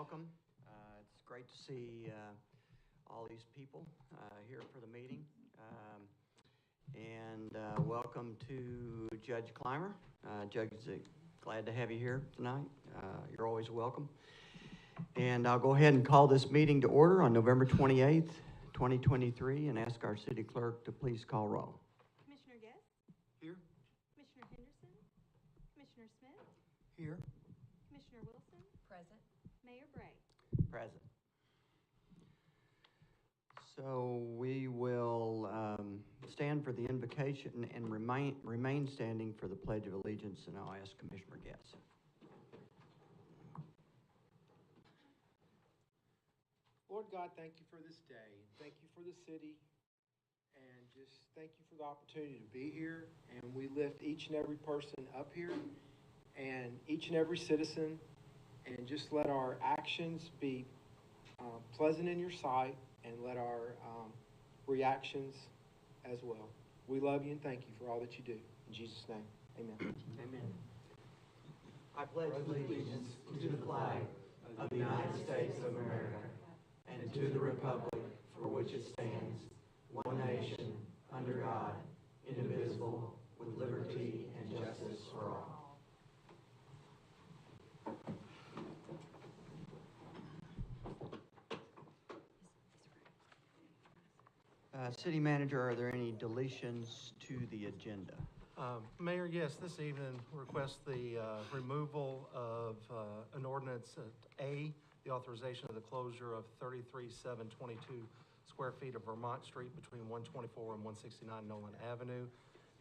welcome. It's great to see all these people here for the meeting. Welcome to Judge Clymer. Judge, glad to have you here tonight. You're always welcome. And I'll go ahead and call this meeting to order on November 28th, 2023, and ask our city clerk to please call roll. Commissioner Guest? Here. Commissioner Henderson? Commissioner Smith? Here. Commissioner Wilson? Present. Mayor Bray? Present. So we will stand for the invocation and remain standing for the Pledge of Allegiance, and I'll ask Commissioner Guest. Lord God, thank you for this day. Thank you for the city. And just thank you for the opportunity to be here. And we lift each and every person up here and each and every citizen. And just let our actions be pleasant in your sight, and let our reactions as well. We love you and thank you for all that you do. In Jesus' name, amen. Amen. I pledge allegiance to the flag of the United States of America and to the republic for which it stands, one nation, under God, indivisible, with liberty and justice for all. City Manager, are there any deletions to the agenda? Mayor, yes, this evening request the removal of an ordinance at A, the authorization of the closure of 33,722 square feet of Vermont Street between 124 and 169 Nolan Avenue,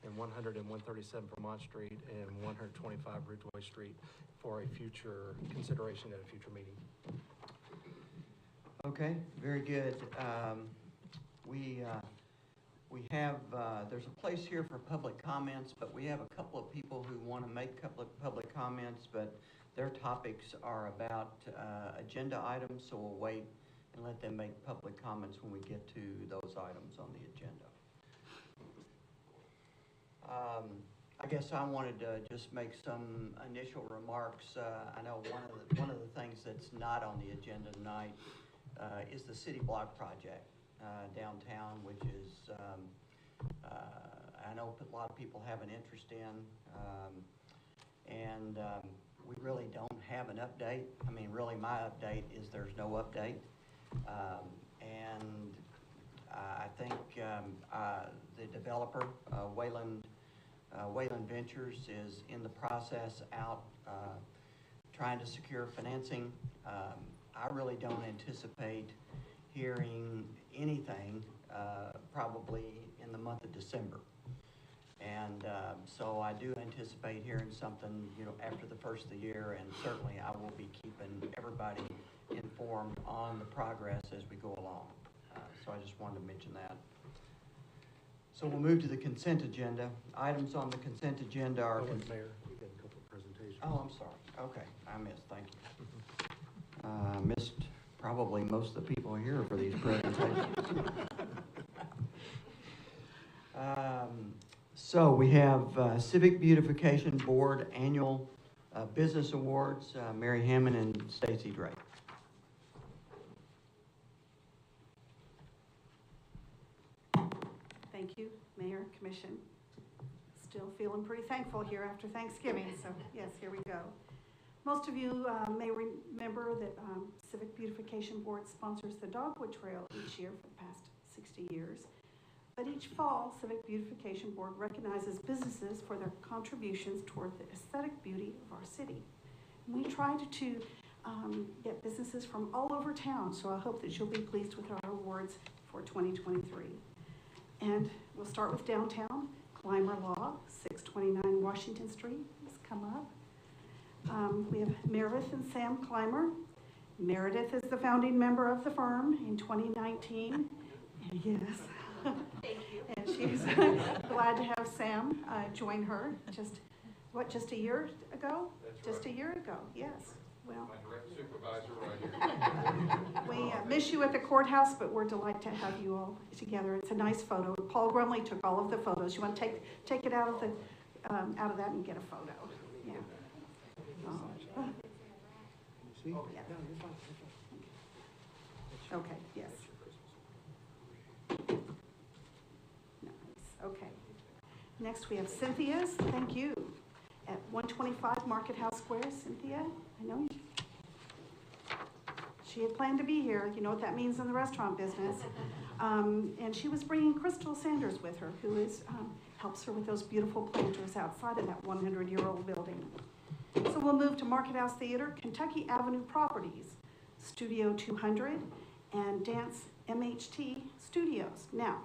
and 100 and 137 Vermont Street, and 125 Ridgeway Street for a future consideration at a future meeting. Okay, very good. We have, there's a place here for public comments, but we have a couple of people who want to make a couple of public comments, but their topics are about agenda items, so we'll wait and let them make public comments when we get to those items on the agenda. I guess I wanted to just make some initial remarks. I know one of the things that's not on the agenda tonight is the City Block project downtown, which is I know a lot of people have an interest in, and we really don't have an update. I mean, really my update is there's no update, and I think the developer, Wayland Ventures, is in the process out trying to secure financing. I really don't anticipate hearing anything probably in the month of December. And so I do anticipate hearing something, after the first of the year, and certainly I will be keeping everybody informed on the progress as we go along. So I just wanted to mention that. So we'll move to the consent agenda. Items on the consent agenda are... Mayor, you got a couple of presentations. Oh, I'm sorry. Okay, I missed. Thank you. Missed probably most of the people here for these presentations. So we have Civic Beautification Board Annual Business Awards, Mary Hammond and Stacy Drake. Thank you, Mayor, Commission. Still feeling pretty thankful here after Thanksgiving, so yes, here we go. Most of you may remember that Civic Beautification Board sponsors the Dogwood Trail each year for the past 60 years. But each fall, Civic Beautification Board recognizes businesses for their contributions toward the aesthetic beauty of our city. And we tried to get businesses from all over town, so I hope that you'll be pleased with our awards for 2023. And we'll start with downtown. Clymer Law, 629 Washington Street has come up. We have Meredith and Sam Clymer. Meredith is the founding member of the firm in 2019. And yes. Thank you. And she's glad to have Sam join her. Just a year ago? That's just right. A year ago, yes. Well, My direct supervisor right here. we miss you at the courthouse, but we're delighted to have you all together. It's a nice photo. Paul Grumley took all of the photos. You want to take it out of that and get a photo. Yeah. See? Yeah. No, you're fine, you're fine. Okay, yes. Nice, okay. Next, we have Cynthia's, thank you, at 125 Market House Square. Cynthia, I know you. She had planned to be here, you know what that means in the restaurant business. And she was bringing Crystal Sanders with her, who is, helps her with those beautiful planters outside of that 100-year-old building. So we'll move to Market House Theater, Kentucky Avenue Properties, Studio 200, and Dance MHT Studios. Now,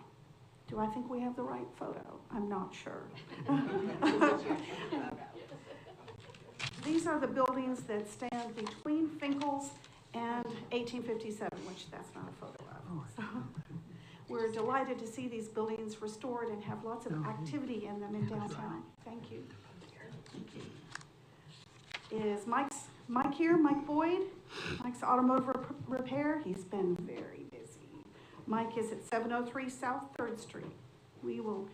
do I think we have the right photo? I'm not sure. These are the buildings that stand between Finkel's and 1857, which that's not a photo of. So, we're delighted to see these buildings restored and have lots of activity in them in downtown. Thank you. Thank you. Is Mike here? Mike Boyd? Mike's Automotive Repair. He's been very busy. Mike is at 703 South 3rd Street. We will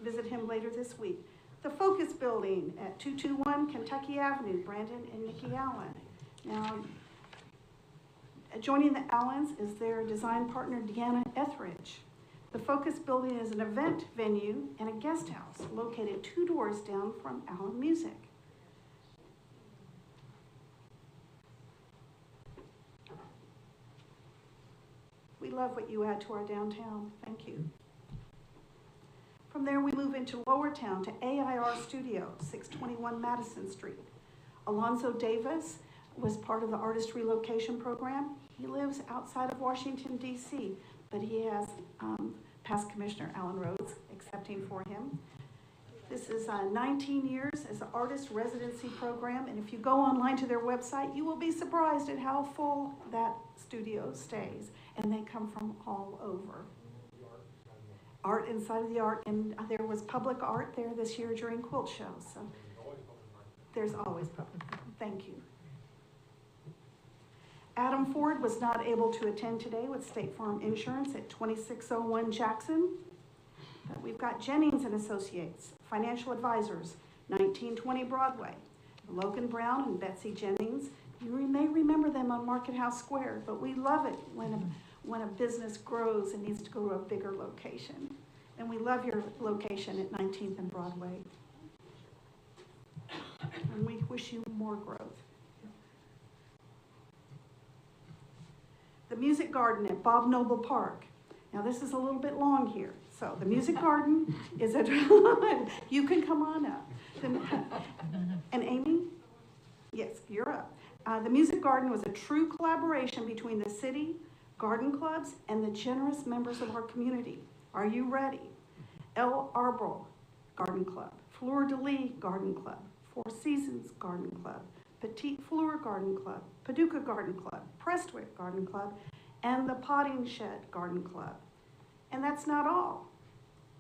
visit him later this week. The Focus Building at 221 Kentucky Avenue, Brandon and Nikki Allen. Now, adjoining the Allens is their design partner, Deanna Etheridge. The Focus Building is an event venue and a guest house located 2 doors down from Allen Music. We love what you add to our downtown. Thank you. From there, we move into Lower Town to AIR Studio, 621 Madison Street. Alonzo Davis was part of the artist relocation program. He lives outside of Washington, D.C., but he has past Commissioner Alan Rhodes accepting for him. This is 19 years as an artist residency program, and if you go online to their website, you will be surprised at how full that studio stays, and they come from all over. Art inside of the art, and there was public art there this year during quilt shows, so there's always public. Thank you. Adam Ford was not able to attend today with State Farm Insurance at 2601 Jackson. But we've got Jennings and Associates, financial advisors, 1920 Broadway. Logan Brown and Betsy Jennings, you may remember them on Market House Square, but we love it when a business grows and needs to go to a bigger location. And we love your location at 19th and Broadway. And we wish you more growth. The Music Garden at Bob Noble Park. Now this is a little bit long here. So the Music Garden is at, you can come on up. And Amy? Yes, you're up. The Music Garden was a true collaboration between the city, garden clubs, and the generous members of our community. Are you ready? El Arbor Garden Club, Fleur de Lis Garden Club, Four Seasons Garden Club, Petite Fleur Garden Club, Paducah Garden Club, Prestwick Garden Club, and the Potting Shed Garden Club. And that's not all.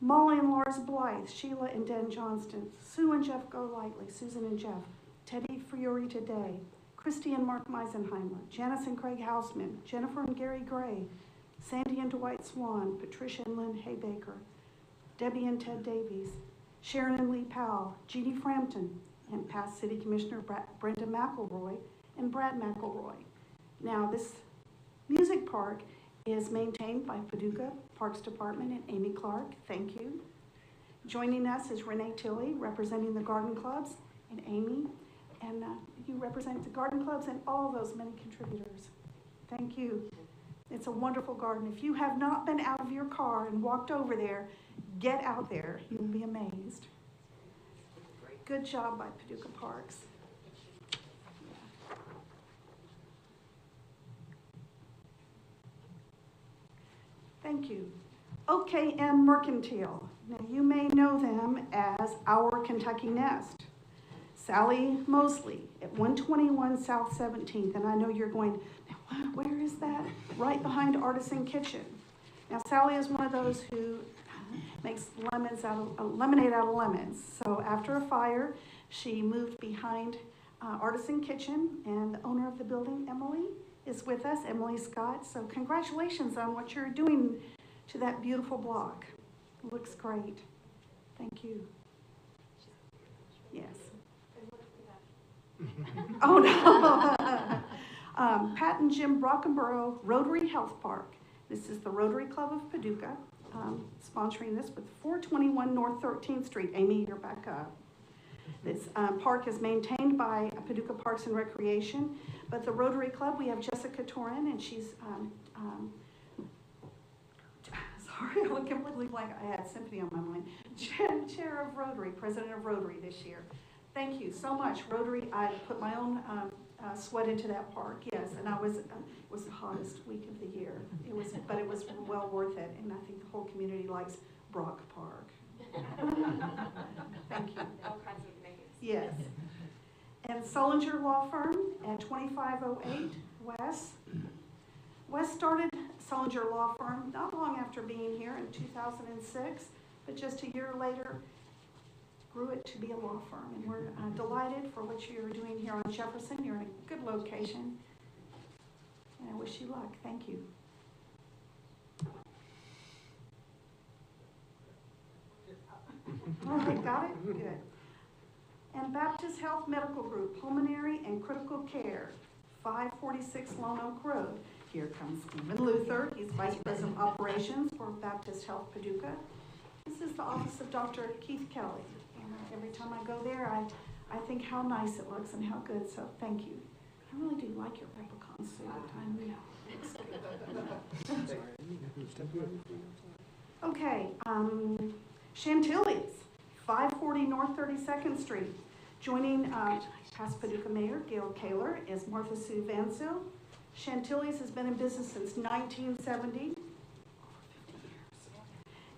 Molly and Lars Blythe, Sheila and Dan Johnston, Sue and Jeff Golightly, Susan and Jeff, Teddy Fiore Today, Christy and Mark Meisenheimer, Janice and Craig Houseman, Jennifer and Gary Gray, Sandy and Dwight Swan, Patricia and Lynn Haybaker, Debbie and Ted Davies, Sharon and Lee Powell, Jeannie Frampton, and past City Commissioner Brenda McElroy and Brad McElroy. Now, this music park is maintained by Paducah Parks Department and Amy Clark. Thank you. Joining us is Renee Tilley, representing the garden clubs, and Amy, and you represent the garden clubs and all those many contributors. Thank you. It's a wonderful garden. If you have not been out of your car and walked over there, get out there. You'll be amazed. Good job by Paducah Parks. Thank you. OKM Mercantile. Now you may know them as Our Kentucky Nest. Sally Mosley at 121 South 17th, and I know you're going, where is that? Right behind Artisan Kitchen. Now Sally is one of those who makes lemonade out of lemons. So after a fire, she moved behind Artisan Kitchen, and the owner of the building, Emily, is with us, Emily Scott. So congratulations on what you're doing to that beautiful block. It looks great. Thank you. Yes. Oh, no. Pat and Jim Brockenborough Rotary Health Park. This is the Rotary Club of Paducah, sponsoring this with 421 North 13th Street. Amy, you're back up. This park is maintained by Paducah Parks and Recreation, but the Rotary Club, we have Jessica Torin, and she's, sorry, I completely blank. I had Symphony on my mind. Chair of Rotary, President of Rotary this year. Thank you so much. Rotary, I put my own sweat into that park, yes, and it was the hottest week of the year. But it was well worth it, and I think the whole community likes Brock Park. Thank you. All kinds of names. Yes. And Solinger Law Firm at 2508 West. Wes started Solinger Law Firm not long after being here in 2006, but just a year later grew it to be a law firm. And we're delighted for what you're doing here on Jefferson. You're in a good location. And I wish you luck. Thank you. All right, got it? Good. And Baptist Health Medical Group, Pulmonary and Critical Care, 546 Lone Oak Road. Here comes Stephen Luther. He's Vice President of Operations for Baptist Health Paducah. This is the office of Dr. Keith Kelly. And every time I go there, I think how nice it looks and how good, so thank you. I really do like your leprechaun suit. I know. Okay, Chantilly's, 540 North 32nd Street. Joining past Paducah Mayor Gail Kaler is Martha Sue Vancil. Chantilly's has been in business since 1970.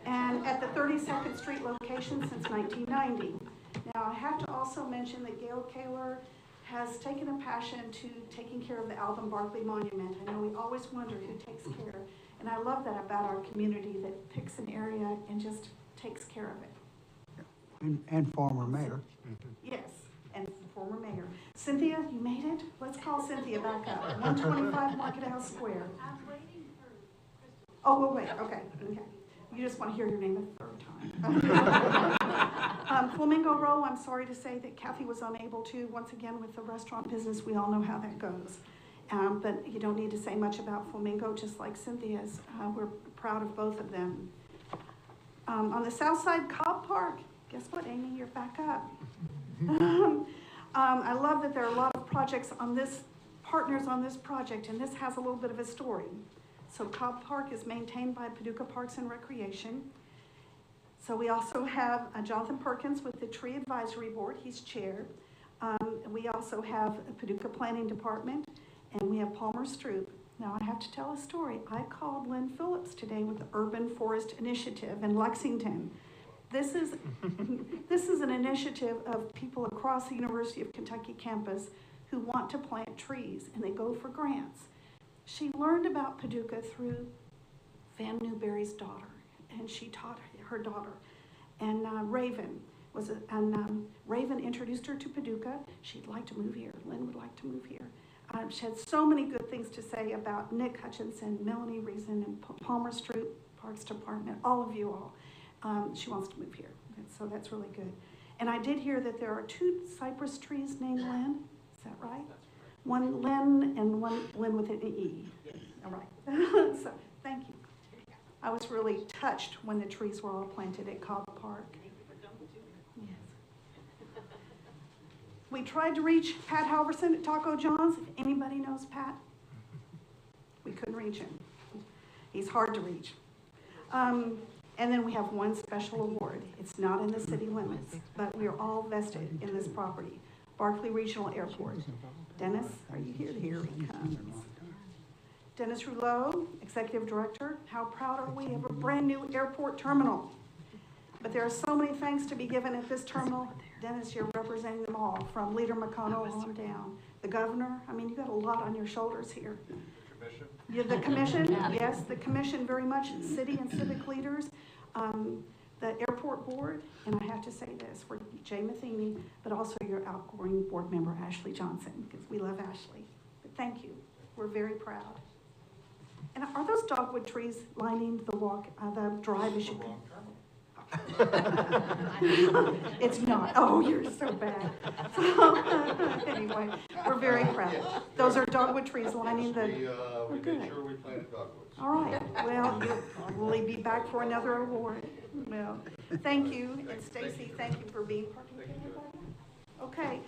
And at the 32nd Street location since 1990. Now I have to also mention that Gail Kaler has taken a passion to taking care of the Alben Barkley Monument. I know we always wonder who takes care. And I love that about our community that picks an area and just takes care of it. And former mayor. Yes, and former mayor. Cynthia, you made it? Let's call Cynthia back up. 125 Market House Square. I'm waiting for Crystal. Oh, we'll wait, okay. You just want to hear your name a third time. Flamingo Row, I'm sorry to say that Kathy was unable to. Once again, with the restaurant business, we all know how that goes. But you don't need to say much about Flamingo, just like Cynthia's. We're proud of both of them. On the south side, Cobb Park. Guess what, Amy? You're back up. I love that there are a lot of projects on this, partners on this project, and this has a little bit of a story. So Cobb Park is maintained by Paducah Parks and Recreation. So we also have Jonathan Perkins with the Tree Advisory Board. He's chair. We also have a Paducah Planning Department, and we have Palmer Stroop. Now I have to tell a story. I called Lynn Phillips today with the Urban Forest Initiative in Lexington. This is an initiative of people across the University of Kentucky campus who want to plant trees, and they go for grants. She learned about Paducah through Van Newberry's daughter, and she taught her daughter. And Raven Raven introduced her to Paducah. She'd like to move here. Lynn would like to move here. She had so many good things to say about Nick Hutchinson, Melanie Reason, and Palmer Stroop, Parks Department, all of you all. She wants to move here, so that's really good. And I did hear that there are 2 cypress trees named Lynn. Is that right? One Lynn and one Lynn with an E. Yes. All right. So thank you. I was really touched when the trees were all planted at Cobb Park. Yes. We tried to reach Pat Halverson at Taco John's. If anybody knows Pat, we couldn't reach him. He's hard to reach. And then we have one special award. It's not in the city limits, but we are all vested in this property. Barkley Regional Airport. Dennis, are you here? Here he comes. Dennis Rouleau, Executive Director. How proud are we of a brand new airport terminal? But there are so many thanks to be given at this terminal. Dennis, you're representing them all, from Leader McConnell on down. The governor, I mean, you got a lot on your shoulders here. The commission, yes, the commission very much, city and civic leaders, the airport board, and I have to say this for Jay Matheny, but also your outgoing board member, Ashley Johnson, because we love Ashley. But thank you, we're very proud. And are those dogwood trees lining the walk, the drive as you go? It's not. Oh, you're so bad. So, anyway, we're very proud. Those are dogwood trees lining the, We good. made sure we planted dogwoods. All right, well, you'll probably be back for another award. Well, thank you, and Stacy, thank you for being part of it. Okay,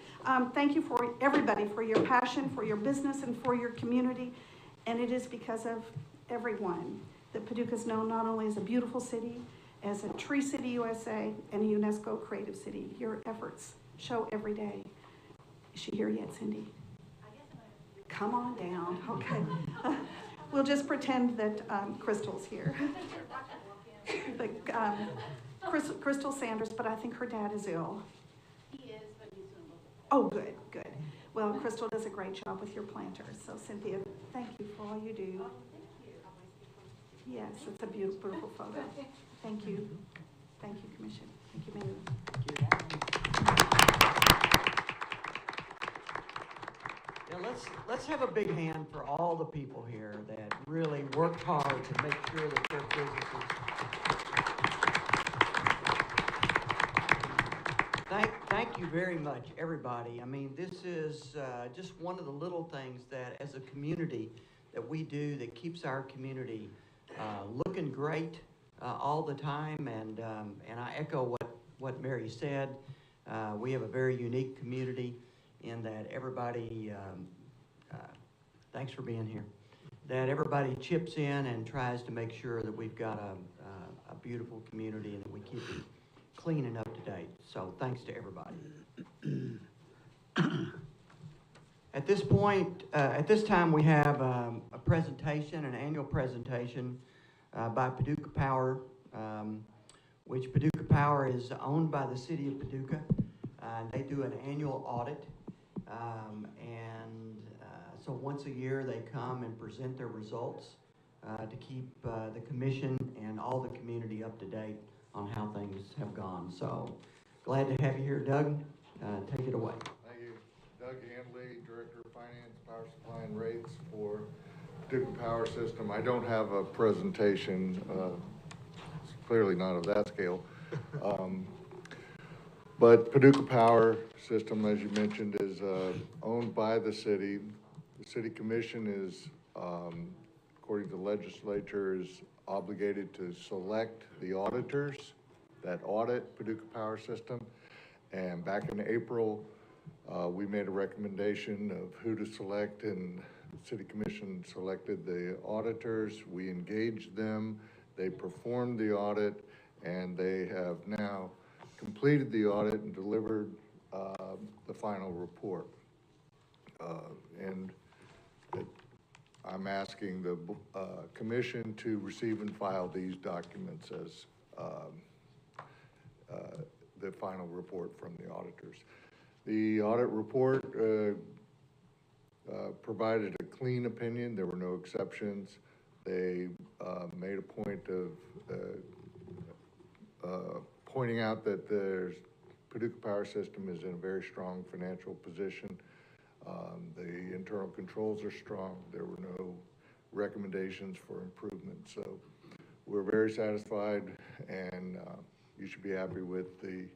thank you for everybody, for your passion, for your business, and for your community. And it is because of everyone that Paducah is known not only as a beautiful city, as a Tree City USA, and a UNESCO Creative City. Your efforts show every day. Is she here yet, Cindy? Come on down, okay. We'll just pretend that Crystal's here. But, Crystal Sanders, but I think her dad is ill. He is, but he's doing Oh, good, good. Well, Crystal does a great job with your planters. So Cynthia, thank you for all you do. Yes, it's a beautiful, beautiful photo. Thank you. Thank you, Commission. Thank you, Mayor. Yeah, let's have a big hand for all the people here that really worked hard to make sure that their businesses. Thank you very much, everybody. I mean, this is just one of the little things that, as a community, that we do that keeps our community looking great all the time. And I echo what Mary said. We have a very unique community in that everybody, thanks for being here, that everybody chips in and tries to make sure that we've got a beautiful community and that we keep it clean and up to date. So thanks to everybody. At this point, at this time, we have a presentation, an annual presentation by Paducah Power, which Paducah Power is owned by the City of Paducah. They do an annual audit, so once a year they come and present their results to keep the commission and all the community up to date on how things have gone. So glad to have you here, Doug. Take it away. Thank you. Doug Handley, Director of Finance, Power Supply and Rates for Paducah Power System. I don't have a presentation, it's clearly not of that scale. But Paducah Power System, as you mentioned, is owned by the city. The City Commission is, according to the legislature, is obligated to select the auditors that audit Paducah Power System. And back in April, we made a recommendation of who to select, and the City Commission selected the auditors. We engaged them, they performed the audit, and they have now completed the audit and delivered the final report. I'm asking the commission to receive and file these documents as the final report from the auditors. The audit report provided a clean opinion. There were no exceptions. They made a point of pointing out that the Paducah Power System is in a very strong financial position. The internal controls are strong. There were no recommendations for improvement. So we're very satisfied, and you should be happy with the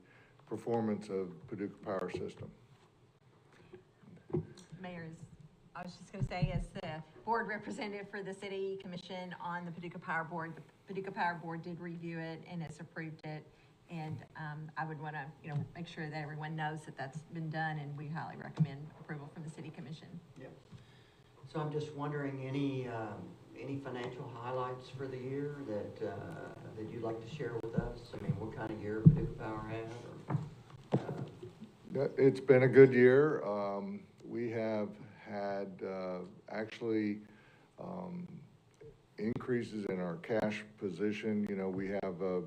performance of Paducah Power System. Mayor, I was just going to say, as the board representative for the City Commission on the Paducah Power Board, the Paducah Power Board did review it and has approved it. And I would want to, make sure that everyone knows that that's been done, and we highly recommend approval from the City Commission. Yeah. So I'm just wondering, any financial highlights for the year that you'd like to share with us? I mean, what kind of year Paducah Power had? It's been a good year. We have had actually increases in our cash position. We have a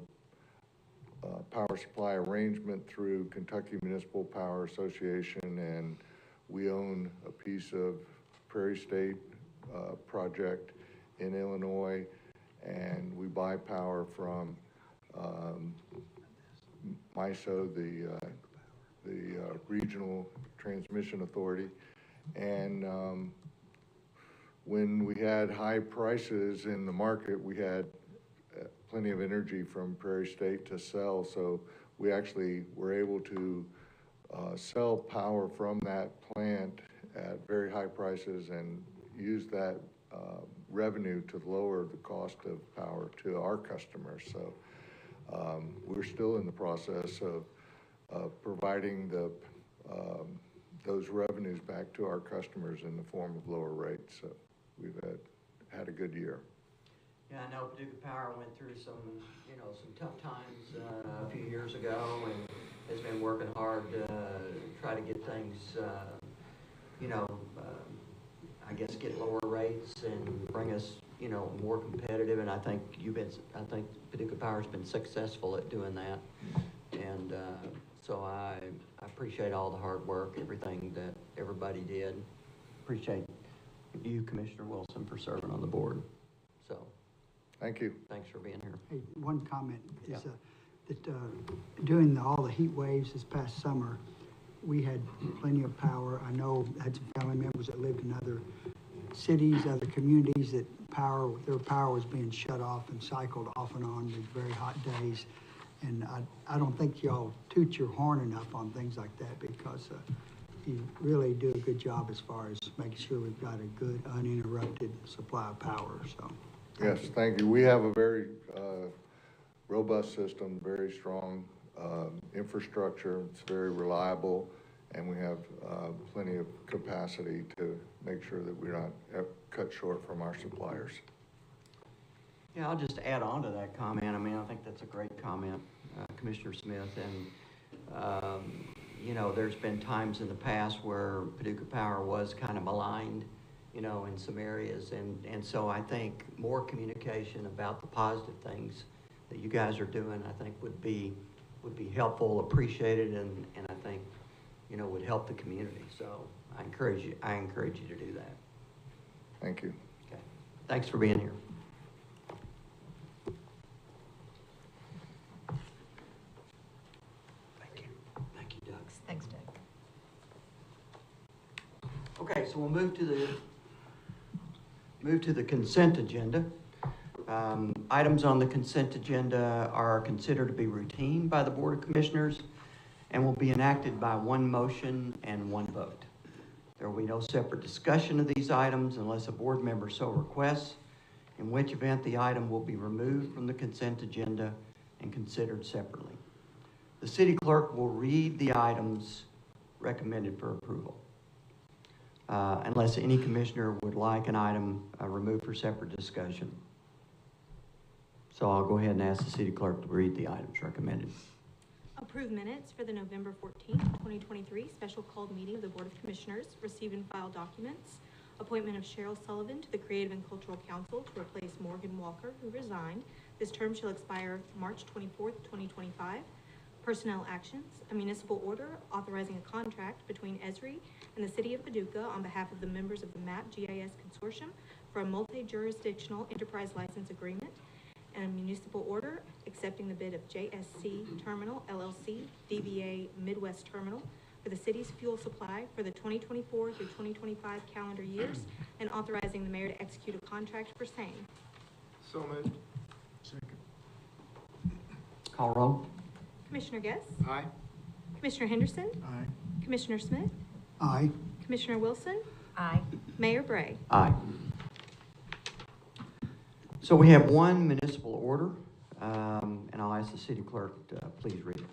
power supply arrangement through Kentucky Municipal Power Association, and we own a piece of Prairie State project in Illinois, and we buy power from MISO, the Regional Transmission Authority. And when we had high prices in the market, we had plenty of energy from Prairie State to sell, so we actually were able to sell power from that plant at very high prices and use that revenue to lower the cost of power to our customers. So we're still in the process of providing those revenues back to our customers in the form of lower rates. So we've had a good year. Yeah, I know Paducah Power went through some tough times a few years ago, and has been working hard to try to get things, I guess get lower rates and bring us, more competitive. And I think Paducah Power's been successful at doing that. And so I appreciate all the hard work, everything that everybody did. Appreciate you, Commissioner Wilson, for serving on the board. So. Thank you. Thanks for being here. Hey, one comment is Yeah. that during all the heat waves this past summer, we had plenty of power. I know I had some family members that lived in other cities, other communities that their power was being shut off and cycled off and on these very hot days. And I don't think y'all toot your horn enough on things like that, because you really do a good job as far as making sure we've got a good uninterrupted supply of power. So. Yes, thank you. We have a very robust system, very strong infrastructure. It's very reliable, and we have plenty of capacity to make sure that we're not cut short from our suppliers. Yeah, I'll just add on to that comment. I mean, I think that's a great comment, Commissioner Smith. And, there's been times in the past where Paducah Power was kind of maligned, in some areas. And so I think more communication about the positive things that you guys are doing, I think would be helpful, appreciated, and I think, would help the community. So I encourage you to do that. Thank you. Okay. Thanks for being here. Thank you. Thank you, Doug. Thanks, Doug. Okay, so we'll move to the consent agenda. Items on the consent agenda are considered to be routine by the Board of Commissioners and will be enacted by one motion and one vote. There will be no separate discussion of these items unless a board member so requests, in which event the item will be removed from the consent agenda and considered separately. The city clerk will read the items recommended for approval. Unless any commissioner would like an item removed for separate discussion. So I'll go ahead and ask the city clerk to read the items recommended. Approve minutes for the November 14th, 2023 special called meeting of the Board of Commissioners. Receive and file documents. Appointment of Cheryl Sullivan to the Creative and Cultural Council to replace Morgan Walker, who resigned. This term shall expire March 24th, 2025. Personnel actions. A municipal order authorizing a contract between Esri and the City of Paducah on behalf of the members of the MAP GIS Consortium for a multi-jurisdictional enterprise license agreement, and a municipal order accepting the bid of JSC Terminal LLC, DBA Midwest Terminal, for the city's fuel supply for the 2024 through 2025 calendar years, and authorizing the mayor to execute a contract for same. So moved. Call roll. Commissioner Guess? Aye. Commissioner Henderson? Aye. Commissioner Smith? Aye. Commissioner Wilson? Aye. Mayor Bray? Aye. So we have one municipal order, and I'll ask the city clerk to please read it.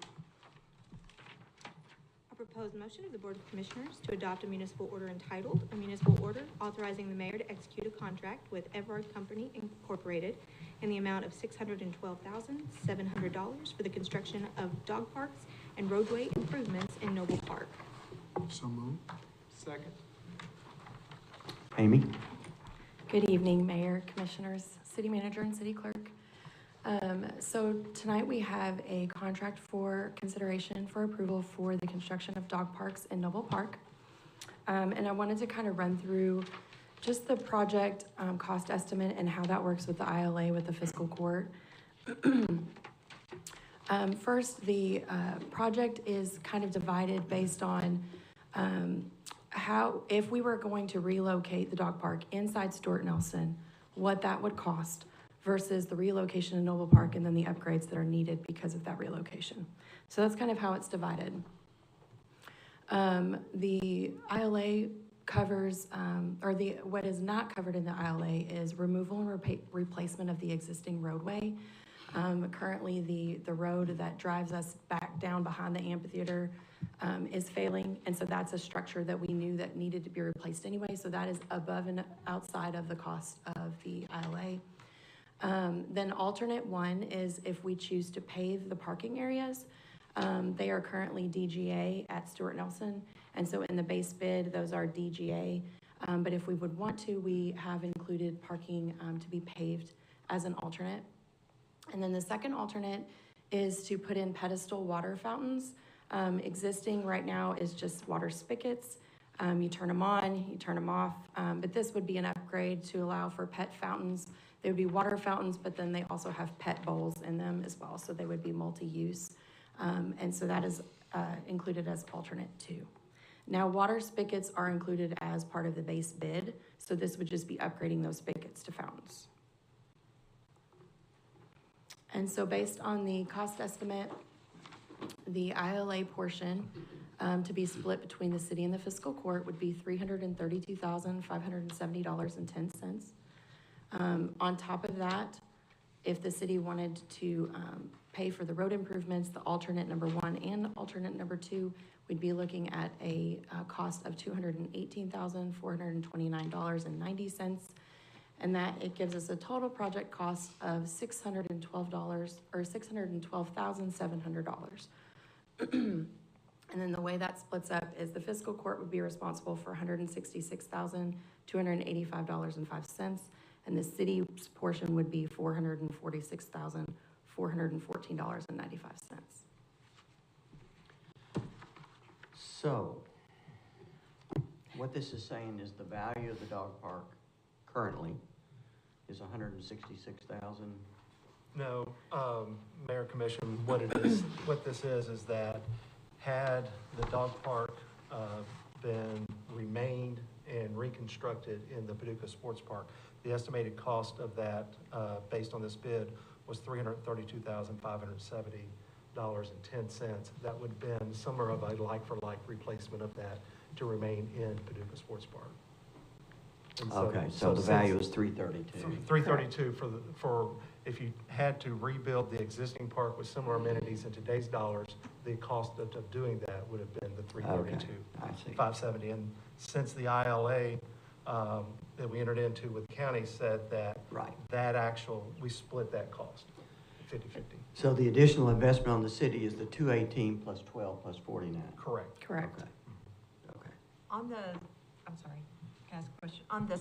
A proposed motion of the Board of Commissioners to adopt a municipal order entitled, a municipal order authorizing the mayor to execute a contract with Everard Company Incorporated in the amount of $612,700 for the construction of dog parks and roadway improvements in Noble Park. So moved. Second. Amy? Good evening, Mayor, Commissioners, City Manager, and City Clerk. So tonight we have a contract for consideration for approval for the construction of dog parks in Noble Park. And I wanted to kind of run through just the project cost estimate and how that works with the ILA with the fiscal court. First, the project is kind of divided based on how, if we were going to relocate the dog park inside Stuart Nelson, what that would cost versus the relocation in Noble Park and then the upgrades that are needed because of that relocation. So that's kind of how it's divided. The ILA covers, what is not covered in the ILA is removal and replacement of the existing roadway. Currently, the road that drives us back down behind the amphitheater is failing, and so that's a structure that we knew that needed to be replaced anyway, so that is above and outside of the cost of the ILA. Then alternate one is if we choose to pave the parking areas. They are currently DGA at Stuart Nelson, and so in the base bid, those are DGA. But if we would want to, we have included parking to be paved as an alternate. And then the second alternate is to put in pedestal water fountains. Existing right now is just water spigots. You turn them on, you turn them off, but this would be an upgrade to allow for pet fountains. They would be water fountains, but then they also have pet bowls in them as well, so they would be multi-use. And so that is included as alternate 2. Now, water spigots are included as part of the base bid, so this would just be upgrading those spigots to fountains. And so based on the cost estimate, the ILA portion to be split between the city and the fiscal court would be $332,570.10. On top of that, if the city wanted to pay for the road improvements, the alternate number 1 and alternate number 2, we'd be looking at a cost of $218,429.90. And that it gives us a total project cost of $612 or $612,700. And then the way that splits up is the fiscal court would be responsible for $166,285.05, and the city's portion would be $446,414.95. So, what this is saying is the value of the dog park currently is $166,000. No, Mayor Commission, what this is that had the dog park been remained and reconstructed in the Paducah Sports Park, the estimated cost of that, based on this bid, was $332,570.10. That would have been similar of a like-for-like replacement of that to remain in Paducah Sports Park. And Okay, so the value is $332,000. $332,000 for if you had to rebuild the existing park with similar amenities in today's dollars, the cost of doing that would have been the $332,570. And since the ILA that we entered into with the county said that we split that cost 50-50. So the additional investment on the city is the $218 plus $12 plus $49. Correct. Correct. Okay. On the, I'm sorry, can I ask a question? On the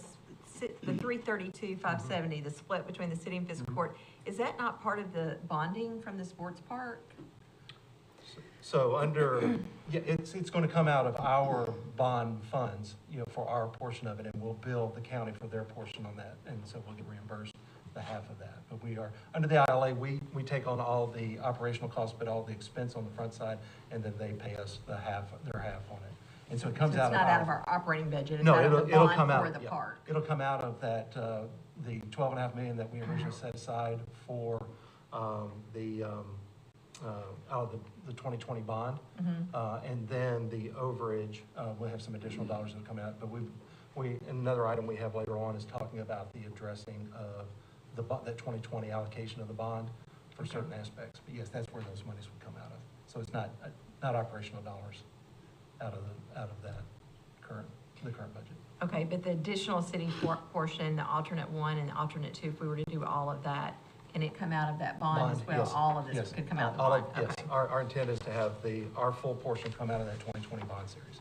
$332,570, the split between the city and fiscal court, is that not part of the bonding from the sports park? So it's going to come out of our bond funds, for our portion of it, and we'll bill the county for their portion on that, and so we'll get reimbursed the half of that. But we are, under the ILA, we take on all the operational costs, but all the expense on the front side, and then they pay us their half on it. And so it comes out of it's not out of our operating budget, it's no, out of the it'll bond come out for the park. It'll come out of that, the $12.5 million that we originally set aside for out of the 2020 bond. And then the overage, we'll have some additional dollars that come out. But another item we have later on is talking about the addressing of that 2020 allocation of the bond for certain aspects. But yes, that's where those monies would come out of. So it's not operational dollars out of that current budget. Okay, but the additional city portion, the alternate 1 and the alternate 2, if we were to do all of that, can it come out of that bond as well? Yes. All of this Yes. could come out of the All bond? yes, Okay. our intent is to have our full portion come out of that 2020 bond series.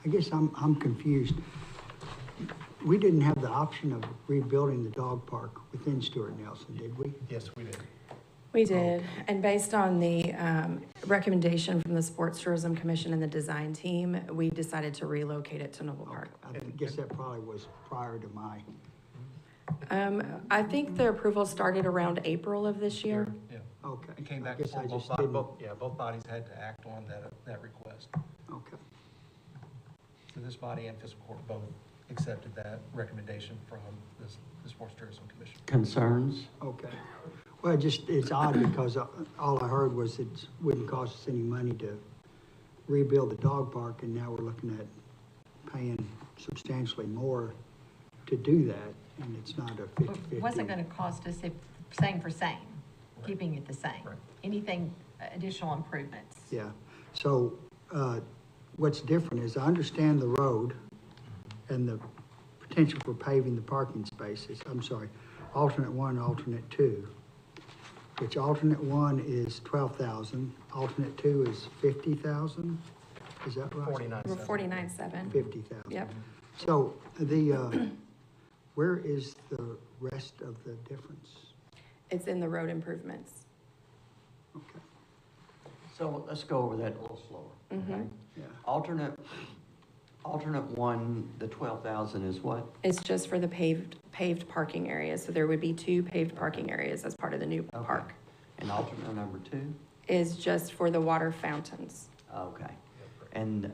I guess I'm confused. We didn't have the option of rebuilding the dog park within Stuart Nelson, did we? Yes, we did. We did, and based on the recommendation from the Sports Tourism Commission and the design team, we decided to relocate it to Noble Park. I guess that probably was prior to my, I think the approval started around April of this year. Yeah. okay. It came I back guess before I both just bodies, didn't, both bodies had to act on that request. okay. So this body and fiscal court both accepted that recommendation from the Sports Tourism Commission. Concerns? Okay. Well, it's odd because all I heard was it wouldn't cost us any money to rebuild the dog park, and now we're looking at paying substantially more to do that, and it's not a 50/50. It wasn't gonna cost us if, same for same, Right. keeping it the same. Right. Anything, additional improvements. Yeah, so, what's different is I understand the road and the potential for paving the parking spaces, I'm sorry, alternate one, alternate two, which alternate one is 12,000, alternate two is 50,000, is that right? 49.7. 49.7. 50,000. Yep. So, where is the rest of the difference? It's in the road improvements. Okay, So let's go over that a little slower, okay? yeah. Alternate one, the 12,000 is what? It's just for the paved parking areas. So there would be 2 paved parking areas as part of the new Okay. park. And alternate number 2? Is just for the water fountains. Okay. And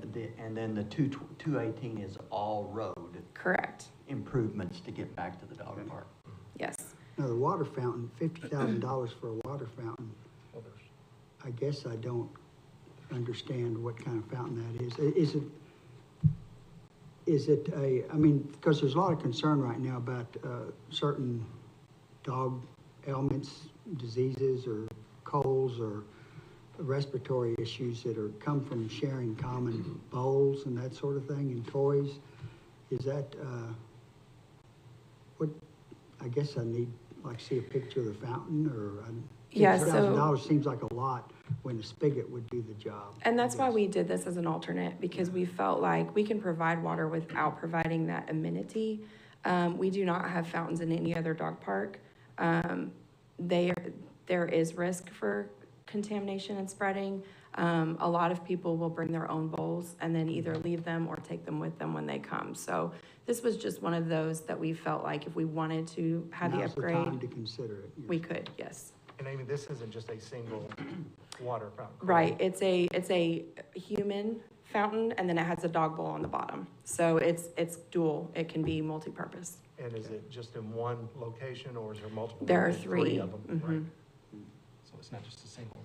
then the 218 is all road Correct. improvements to get back to the dog park. Yes. Now, the water fountain, $50,000 for a water fountain, Well, there's I guess I don't understand what kind of fountain that is. Is it I mean, because there's a lot of concern right now about certain dog ailments, diseases, or colds, or respiratory issues that come from sharing common bowls and that sort of thing, and toys. Is that, I guess I need, see a picture of the fountain, or, Yeah, $50,000 seems like a lot when a spigot would do the job. And that's I why guess. we did this as an alternate, because we felt like we can provide water without providing that amenity. We do not have fountains in any other dog park. There is risk for contamination and spreading. A lot of people will bring their own bowls and then either leave them or take them with them when they come. So this was just one of those that we felt like if we wanted to have the Now's upgrade, time to consider it. yes. we could, yes. And Amy, this isn't just a single water fountain. correct? Right, it's a human fountain, and then it has a dog bowl on the bottom. So it's dual, it can be multi-purpose. And is it just in one location, or is there multiple? There are locations? 3. of them, Mhm. right? So it's not just a single.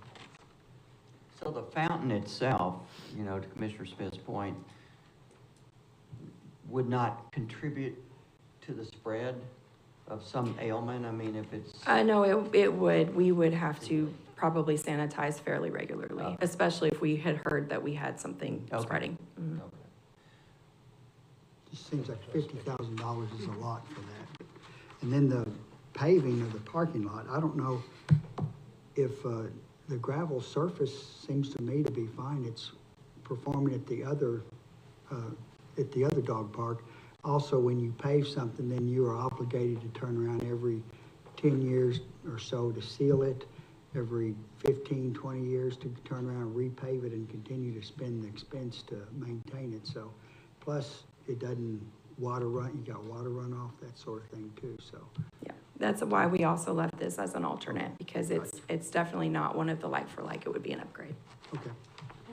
So the fountain itself, to Commissioner Smith's point, would not contribute to the spread of some ailment? I mean, if it's, No, it would. We would have to probably sanitize fairly regularly, Okay. especially if we had heard that we had something Okay. spreading. Mhm. Just seems like $50,000 is a lot for that. And then the paving of the parking lot, I don't know if, the gravel surface seems to me to be fine. It's performing at the other dog park. Also, when you pave something, then you are obligated to turn around every 10 years or so to seal it, every 15, 20 years to turn around and repave it and continue to spend the expense to maintain it. So, plus it doesn't water run, you got water runoff, that sort of thing too, so. Yeah, that's why we also left this as an alternate, because it's definitely not one of the like for like. It would be an upgrade. Okay.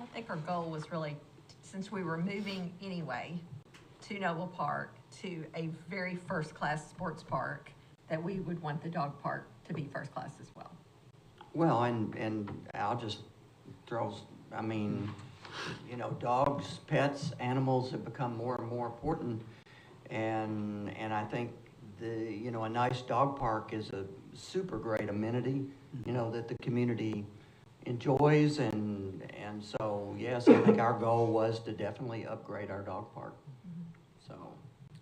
I think our goal was really, since we were moving anyway to Noble Park, to a very first-class sports park, that we would want the dog park to be first-class as well. well, and I'll just throw, dogs, pets, animals have become more and more important. And I think a nice dog park is a super great amenity, that the community enjoys. And so, yes, I think our goal was to definitely upgrade our dog park. So,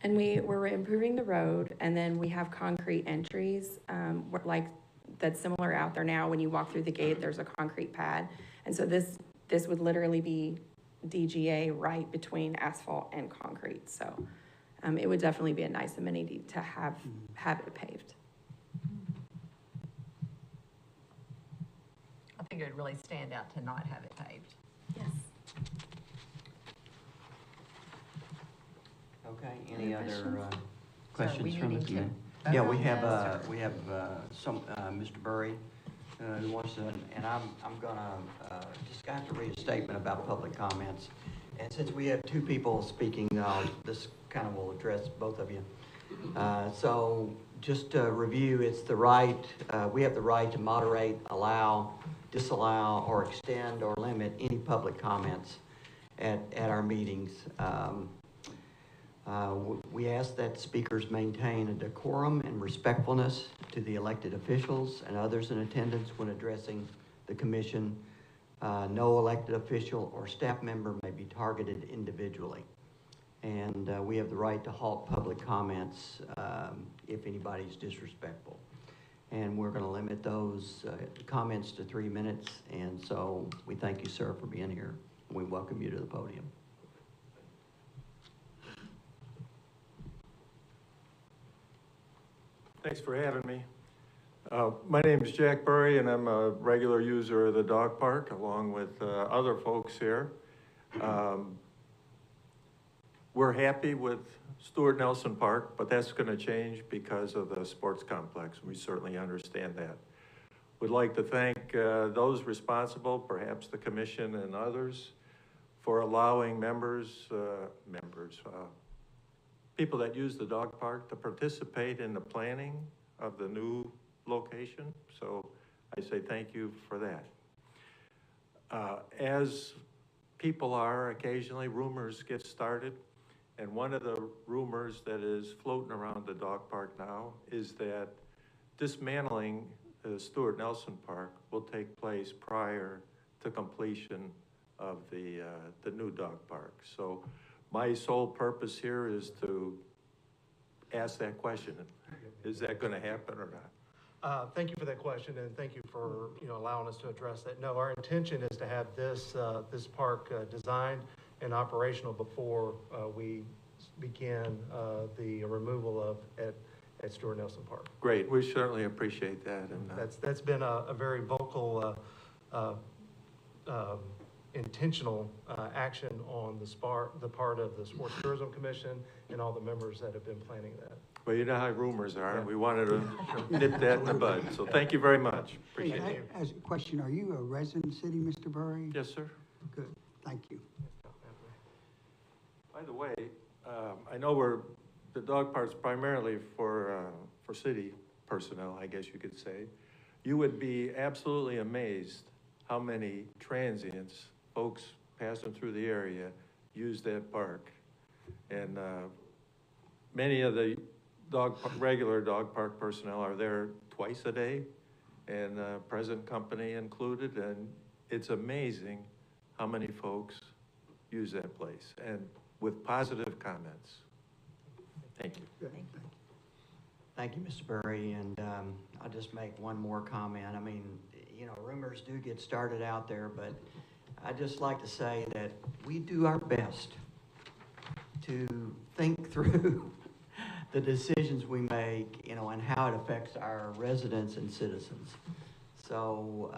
And we're improving the road, and then we have concrete entries, that's similar out there now. When you walk through the gate, there's a concrete pad. And so this would literally be DGA right between asphalt and concrete. So it would definitely be a nice amenity to have it paved. I think it would really stand out to not have it paved. Yes. okay, any Any other questions? questions we from the needing to committee? vote Yeah, on we have, this, or- we have some, Mr. Burry, who wants to, and I'm gonna, just have to read a statement about public comments. And since we have two people speaking, this kind of will address both of you. So just to review, it's the right, we have the right to moderate, allow, disallow, or extend or limit any public comments at our meetings. We ask that speakers maintain a decorum and respectfulness to the elected officials and others in attendance when addressing the commission. No elected official or staff member may be targeted individually. And we have the right to halt public comments if anybody's disrespectful. And we're going to limit those comments to 3 minutes. And so we thank you, sir, for being here. We welcome you to the podium. Thanks for having me. My name is Jack Burry, and I'm a regular user of the dog park, along with other folks here. We're happy with Stuart Nelson Park, but that's going to change because of the sports complex. We certainly understand that. We'd like to thank those responsible, perhaps the commission and others, for allowing people that use the dog park to participate in the planning of the new location. So I say thank you for that. As people are, occasionally rumors get started. And one of the rumors that is floating around the dog park now is that dismantling the Stuart Nelson Park will take place prior to completion of the new dog park. So my sole purpose here is to ask that question. Is that going to happen or not? Thank you for that question, and thank you for allowing us to address that. No, our intention is to have this park designed and operational before we begin the removal at Stuart Nelson Park. Great, we certainly appreciate that. And that's been a very vocal, intentional action on the part of the Sports Tourism Commission and all the members that have been planning that. Well, you know how rumors are, and we wanted to nip that in the bud. So thank you very much. Appreciate it. As a question, are you a resident of the city, Mr. Burry? Yes, sir. Good, thank you. By the way, I know the dog park's primarily for city personnel, I guess you could say. You would be absolutely amazed how many transients, folks passing through the area, use that park. And many of the regular dog park personnel are there twice a day, and present company included, and it's amazing how many folks use that place, and with positive comments. Thank you. Good, Thank you, Mr. Burry, and I'll just make one more comment. I mean, rumors do get started out there, but I'd just like to say that we do our best to think through the decisions we make, and how it affects our residents and citizens. So,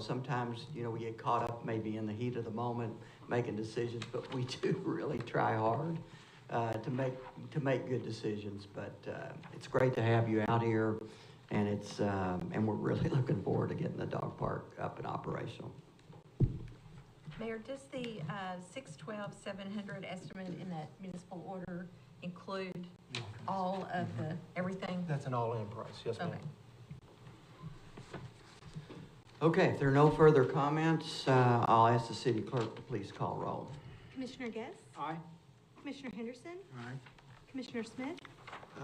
sometimes, we get caught up maybe in the heat of the moment making decisions, but we do really try hard to make good decisions. But it's great to have you out here, and and we're really looking forward to getting the dog park up and operational. Mayor, does the 612,700 estimate in that municipal order include all of the everything? That's an all-in price, yes, ma'am. Okay. Okay, if there are no further comments, I'll ask the city clerk to please call roll. Commissioner Guess? Aye. Commissioner Henderson? Aye. Commissioner Smith?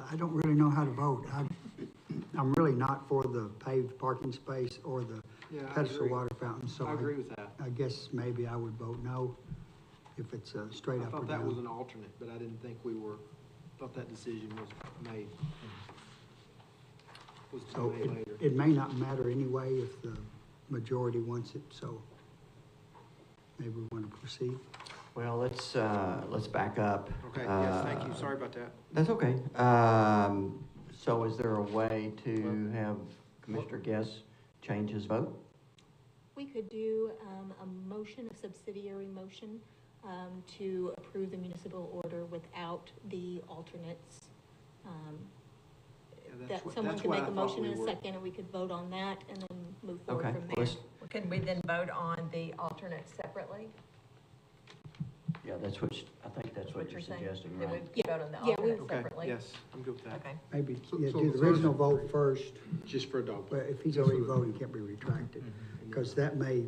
I don't really know how to vote. I'm really not for the paved parking space or the pedestal water fountain, so I agree with that. I guess maybe I would vote no if it's straight I up or thought that was down. an alternate, but I didn't think thought that decision was made. Was to So be made later. it may not matter anyway if the majority wants it, so maybe we want to proceed. Well, let's back up. Okay, yes, thank you. Sorry about that. That's okay. So is there a way to have Commissioner Guess change his vote? We could do a motion, a subsidiary motion, to approve the municipal order without the alternates. That someone could make a motion in a second, and we could vote on that and then move forward from there. Can we then vote on the alternates separately? Yeah, that's I think that's what you're saying? suggesting, That right? we vote on the Yeah, we- alternate Okay, separately? yes, I'm good with that. Okay. Maybe, So- yeah, so do the the original first- vote first, Just for a dog but park. if he's Just already for the- voted, it can't be retracted, because that may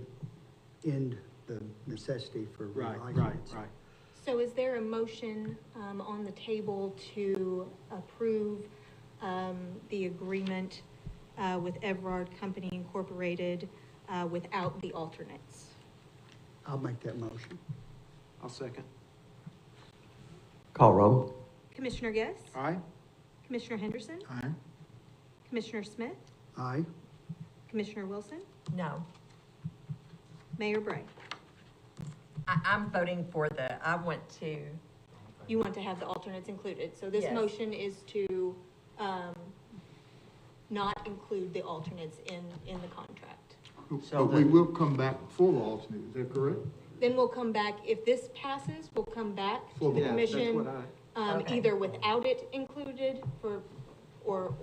end the necessity for Right, relicense. right. So is there a motion on the table to approve the agreement with Everard Company Incorporated without the alternates? I'll make that motion. I'll second. Call roll. Commissioner Guess? Aye? Commissioner Henderson? Aye. Commissioner Smith? Aye. Commissioner Wilson? No. Mayor Bray? I'm voting for I want to, You want to have the alternates included, so this Yes. motion is to not include the alternates in the contract. So But we the- will come back for the alternate, is that correct? Then we'll come back, if this passes, we'll come back to the Yeah, that's commission, what Okay. either without it included or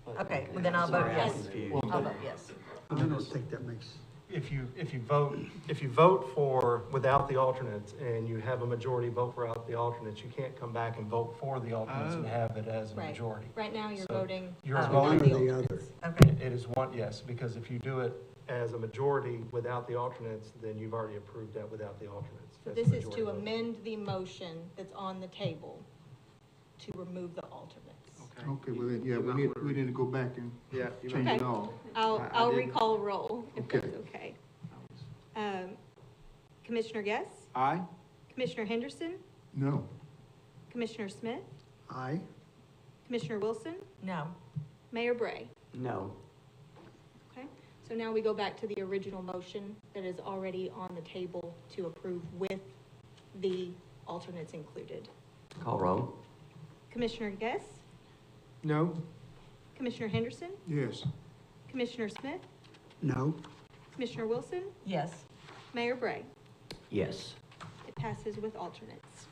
okay, well then I'll vote Sorry, I'm yes. confused. I'll vote yes. I don't think that makes, If you vote for without the alternates and you have a majority vote for out the alternates, you can't come back and vote for the alternates and have it as a Right. majority. Right now, you're So voting you're without voting- one or the the other. alternates. Okay, It is one, yes, because if you do it as a majority without the alternates, then you've already approved that without the alternates. So as a this is majority to vote. amend the motion that's on the table to remove the alternates. Okay, well, then, yeah, we need to go back and Yeah. you change might- it all. I I'll didn't- recall roll, if Okay. that's okay. Commissioner Guess? Aye? Commissioner Henderson? No. Commissioner Smith? aye. Commissioner Wilson? no. Mayor Bray? No. Okay, so now we go back to the original motion that is already on the table to approve with the alternates included. Call roll. Commissioner Guess? No? Commissioner Henderson? Yes. Commissioner Smith? No. Commissioner Wilson? Yes. Mayor Bray? Yes. It passes with alternates.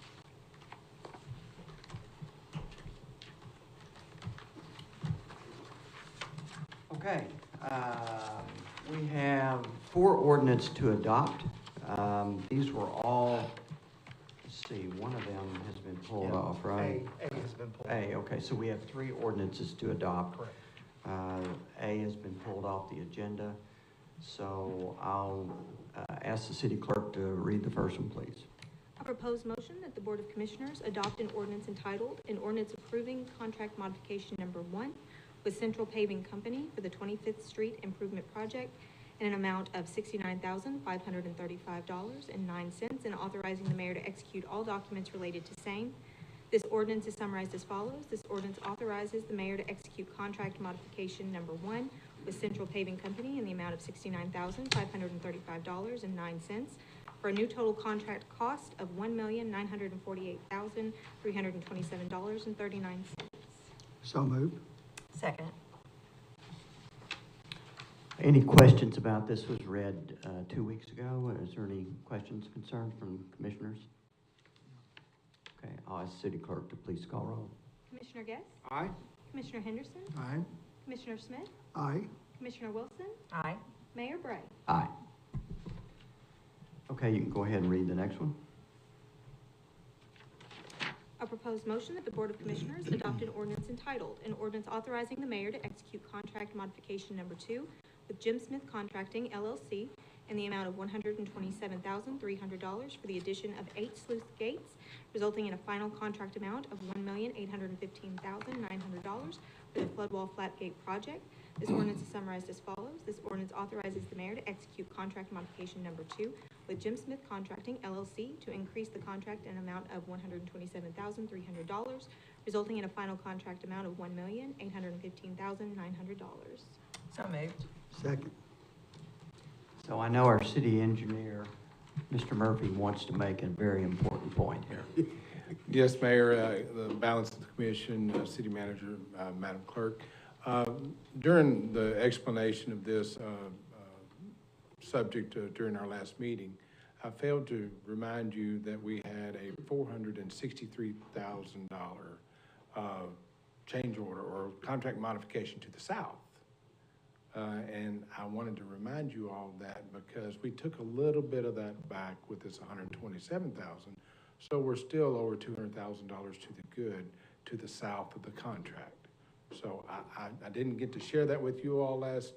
Okay, we have 4 ordinance to adopt. These were all, let's see, one of them has been pulled Yeah. off, right? A has been pulled. A, okay, so we have 3 ordinances to adopt. Correct. A has been pulled off the agenda, so I'll ask the city clerk to read the first one, please. I propose motion that the Board of Commissioners adopt an ordinance entitled, an ordinance approving contract modification number 1 with Central Paving Company for the 25th Street Improvement Project in an amount of $69,535.09 and authorizing the mayor to execute all documents related to same. This ordinance is summarized as follows. This ordinance authorizes the mayor to execute contract modification number 1 with Central Paving Company in the amount of $69,535.09 for a new total contract cost of $1,948,327.39. So moved. Second. Any questions about this? Was read 2 weeks ago. Is there any questions, concerns from commissioners? Okay, I'll ask city clerk to please call roll. Commissioner Guess? Aye? Commissioner Henderson? Aye. Commissioner Smith? Aye. Commissioner Wilson? Aye. Mayor Bray? Aye. Okay, you can go ahead and read the next one. A proposed motion that the Board of Commissioners adopt an ordinance entitled, an ordinance authorizing the mayor to execute contract modification number 2 with Jim Smith Contracting LLC in the amount of $127,300 for the addition of 8 sluice gates, resulting in a final contract amount of $1,815,900 for the floodwall flat gate project. This ordinance is summarized as follows. This ordinance authorizes the mayor to execute contract modification number 2 with Jim Smith Contracting LLC to increase the contract in amount of $127,300, resulting in a final contract amount of $1,815,900. So moved. Second. So I know our city engineer, Mr. Murphy, wants to make a very important point here. Yes, Mayor, the balance of the commission, city manager, Madam Clerk. During the explanation of this subject during our last meeting, I failed to remind you that we had a $463,000 change order or contract modification to the south. And I wanted to remind you all of that because we took a little bit of that back with this $127,000, So we're still over $200,000 to the good to the south of the contract. So I didn't get to share that with you all last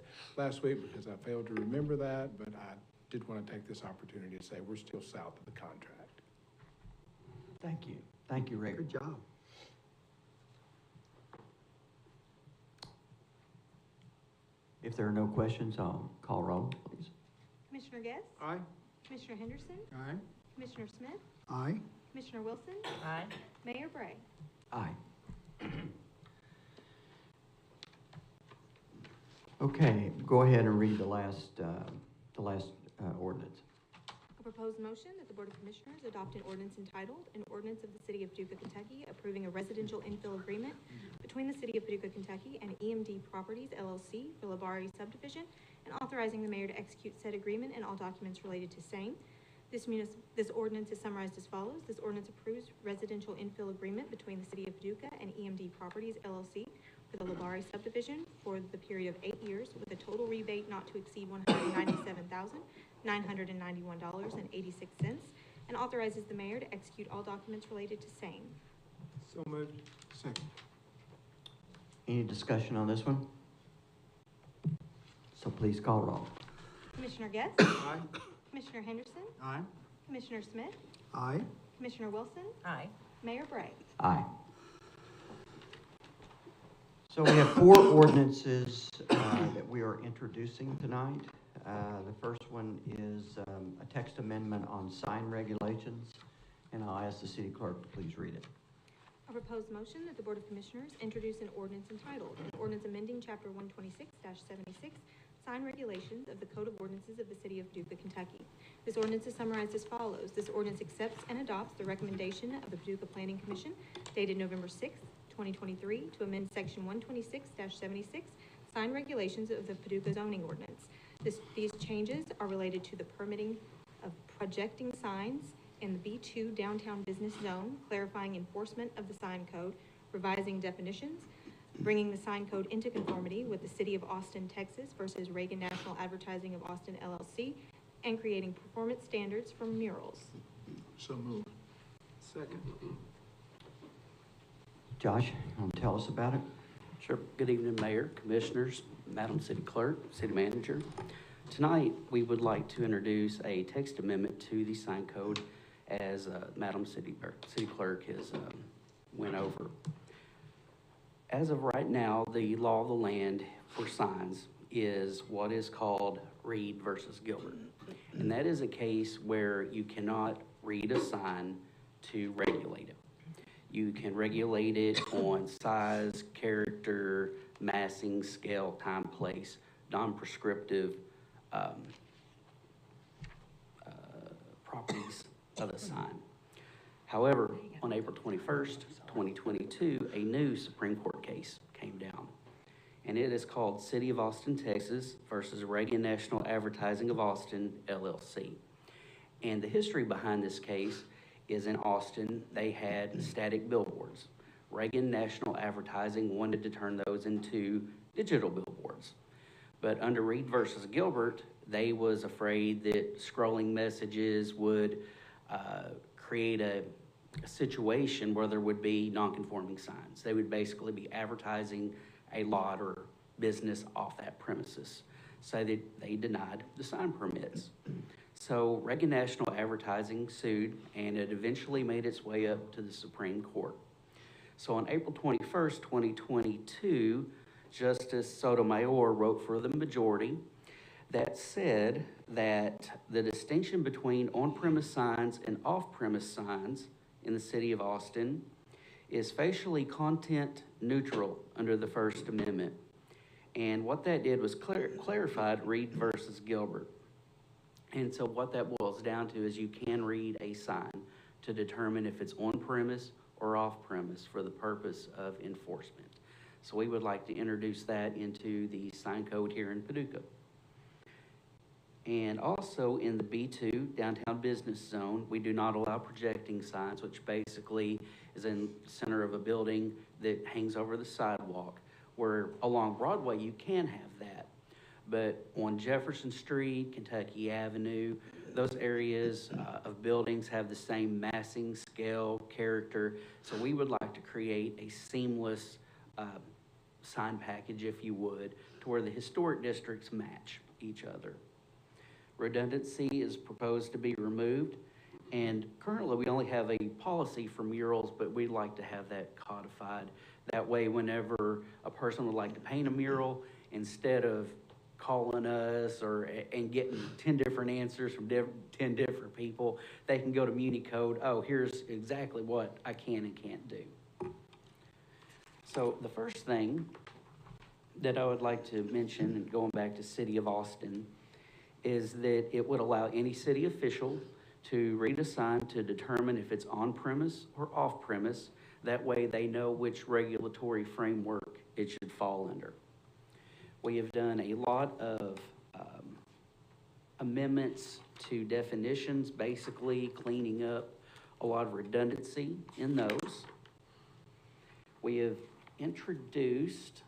week because I failed to remember that, but I did want to take this opportunity to say we're still south of the contract. Thank you. Thank you, Rick. Good job. If there are no questions, I'll call roll, please. Commissioner Guest? Aye. Commissioner Henderson? Aye. Commissioner Smith? Aye. Commissioner Wilson? Aye. Mayor Bray? Aye. Okay, go ahead and read the last ordinance. A proposed motion that the Board of Commissioners adopt an ordinance entitled, an ordinance of the City of Paducah, Kentucky, approving a residential infill agreement between the City of Paducah, Kentucky and EMD Properties LLC for Labari subdivision, and authorizing the mayor to execute said agreement and all documents related to same. This ordinance is summarized as follows. This ordinance approves residential infill agreement between the City of Paducah and EMD Properties LLC for the Labari subdivision for the period of 8 years with a total rebate not to exceed $197,991.86, and authorizes the mayor to execute all documents related to same. So moved. Second. Any discussion on this one? So please call roll. Commissioner Guest? Aye. Commissioner Henderson? Aye. Commissioner Smith? Aye. Commissioner Wilson? Aye. Mayor Bray? Aye. So we have 4 ordinances that we are introducing tonight. The first one is a text amendment on sign regulations, and I'll ask the city clerk to please read it. A proposed motion that the Board of Commissioners introduce an ordinance entitled, an ordinance amending Chapter 126-76, sign regulations of the Code of Ordinances of the City of Paducah, Kentucky. This ordinance is summarized as follows. This ordinance accepts and adopts the recommendation of the Paducah Planning Commission dated November 6, 2023, to amend Section 126-76, sign regulations of the Paducah zoning ordinance. These changes are related to the permitting of projecting signs in the B2 downtown business zone, clarifying enforcement of the sign code, revising definitions, bringing the sign code into conformity with the City of Austin, Texas versus Reagan National Advertising of Austin LLC, and creating performance standards for murals. So moved. Second. Josh, you want to tell us about it? Sure. Good evening, Mayor, Commissioners, Madam City Clerk, City Manager. Tonight, we would like to introduce a text amendment to the sign code as Madam City Clerk has went over. As of right now, the law of the land for signs is what is called Reed versus Gilbert. And that is a case where you cannot read a sign to regulate it. You can regulate it on size, character, massing, scale, time, place, non-prescriptive properties of a sign. However, on April 21st, 2022, a new Supreme Court case came down, and it is called City of Austin, Texas versus Reagan National Advertising of Austin, LLC. And the history behind this case is in Austin, they had static billboards. Reagan National Advertising wanted to turn those into digital billboards. But under Reed versus Gilbert, they was afraid that scrolling messages would create a situation where there would be non-conforming signs. They would basically be advertising a lot or business off that premises. So they denied the sign permits. So Reagan National Advertising sued, and it eventually made its way up to the Supreme Court. So on April 21st, 2022, Justice Sotomayor wrote for the majority that said that the distinction between on-premise signs and off-premise signs in the City of Austin is facially content neutral under the First Amendment. And what that did was clarified Reed versus Gilbert. And so what that boils down to is you can read a sign to determine if it's on-premise or off-premise for the purpose of enforcement. So we would like to introduce that into the sign code here in Paducah. And also in the B2 downtown business zone, we do not allow projecting signs, which basically is in the center of a building that hangs over the sidewalk, where along Broadway you can have that. But on Jefferson Street, Kentucky Avenue, those areas of buildings have the same massing, scale, character. So we would like to create a seamless sign package, if you would, to where the historic districts match each other. Redundancy is proposed to be removed, and currently we only have a policy for murals, but we'd like to have that codified. That way, whenever a person would like to paint a mural, instead of calling us and getting 10 different answers from 10 different people, they can go to Muni Code, oh, here's exactly what I can and can't do. So the first thing that I would like to mention, and going back to City of Austin, is that it would allow any city official to read a sign to determine if it's on premise or off premise. That way they know which regulatory framework it should fall under. We have done a lot of amendments to definitions, basically cleaning up a lot of redundancy in those. We have introduced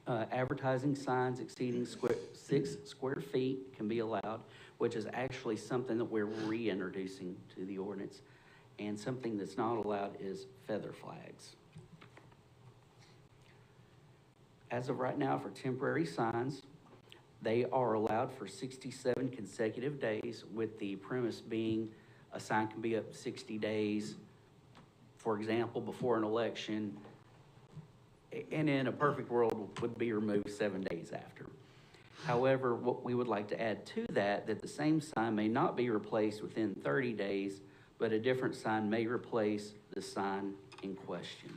advertising signs exceeding 6 square feet can be allowed, which is actually something that we're reintroducing to the ordinance. And something that's not allowed is feather flags. As of right now, for temporary signs, they are allowed for 67 consecutive days, with the premise being a sign can be up 60 days, for example, before an election, and in a perfect world would be removed 7 days after. However, what we would like to add to that the same sign may not be replaced within 30 days, but a different sign may replace the sign in question.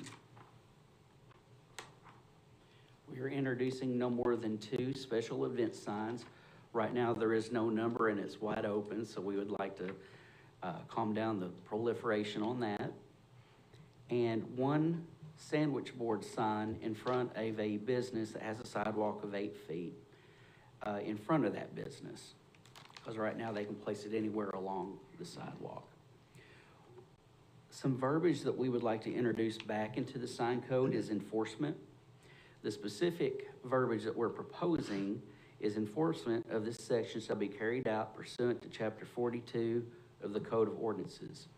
We are introducing no more than 2 special event signs. Right now, there is no number and it's wide open, so we would like to calm down the proliferation on that. And 1 sandwich board sign in front of a business that has a sidewalk of 8 feet in front of that business. Because right now they can place it anywhere along the sidewalk. Some verbiage that we would like to introduce back into the sign code is enforcement. The specific verbiage that we're proposing is enforcement of this section shall be carried out pursuant to Chapter 42 of the Code of Ordinances.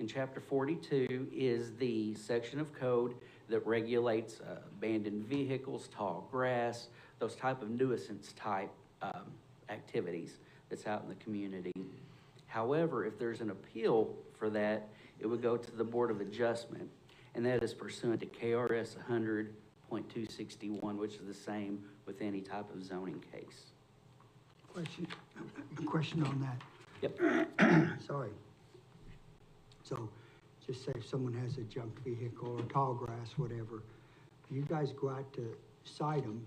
And Chapter 42 is the section of code that regulates abandoned vehicles, tall grass, those type of nuisance type activities that's out in the community. However, if there's an appeal for that, it would go to the Board of Adjustment, and that is pursuant to KRS 100.261, which is the same with any type of zoning case. A question on that. Yep. Sorry. So, just say if someone has a junk vehicle or tall grass, whatever, you guys go out to cite them,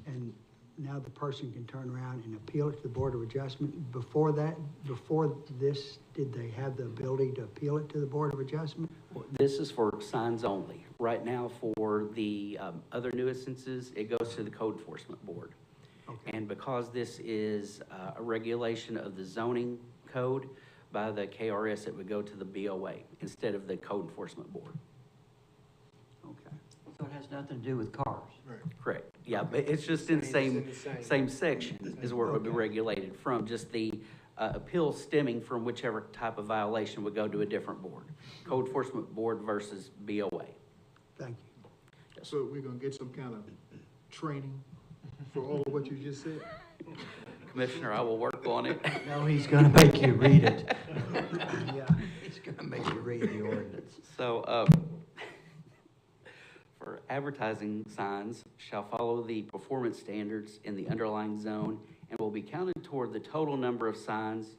and now the person can turn around and appeal it to the Board of Adjustment. Before this, did they have the ability to appeal it to the Board of Adjustment? Well, this is for signs only. Right now, for the other nuisances, it goes to the Code Enforcement Board. Okay. And because this is a regulation of the zoning code by the KRS, it would go to the BOA instead of the Code Enforcement Board. Okay. So it has nothing to do with cars? Right. Correct. Yeah, but it's just in the same section is where it would be regulated from. Just the appeal stemming from whichever type of violation would go to a different board. Code Enforcement Board versus BOA. Thank you. Yes. So we're gonna get some kind of training for all of what you just said? Commissioner, I will work on it. No, he's gonna make you read it. Yeah, he's gonna make you read the ordinance. So, for advertising signs shall follow the performance standards in the underlying zone and will be counted toward the total number of signs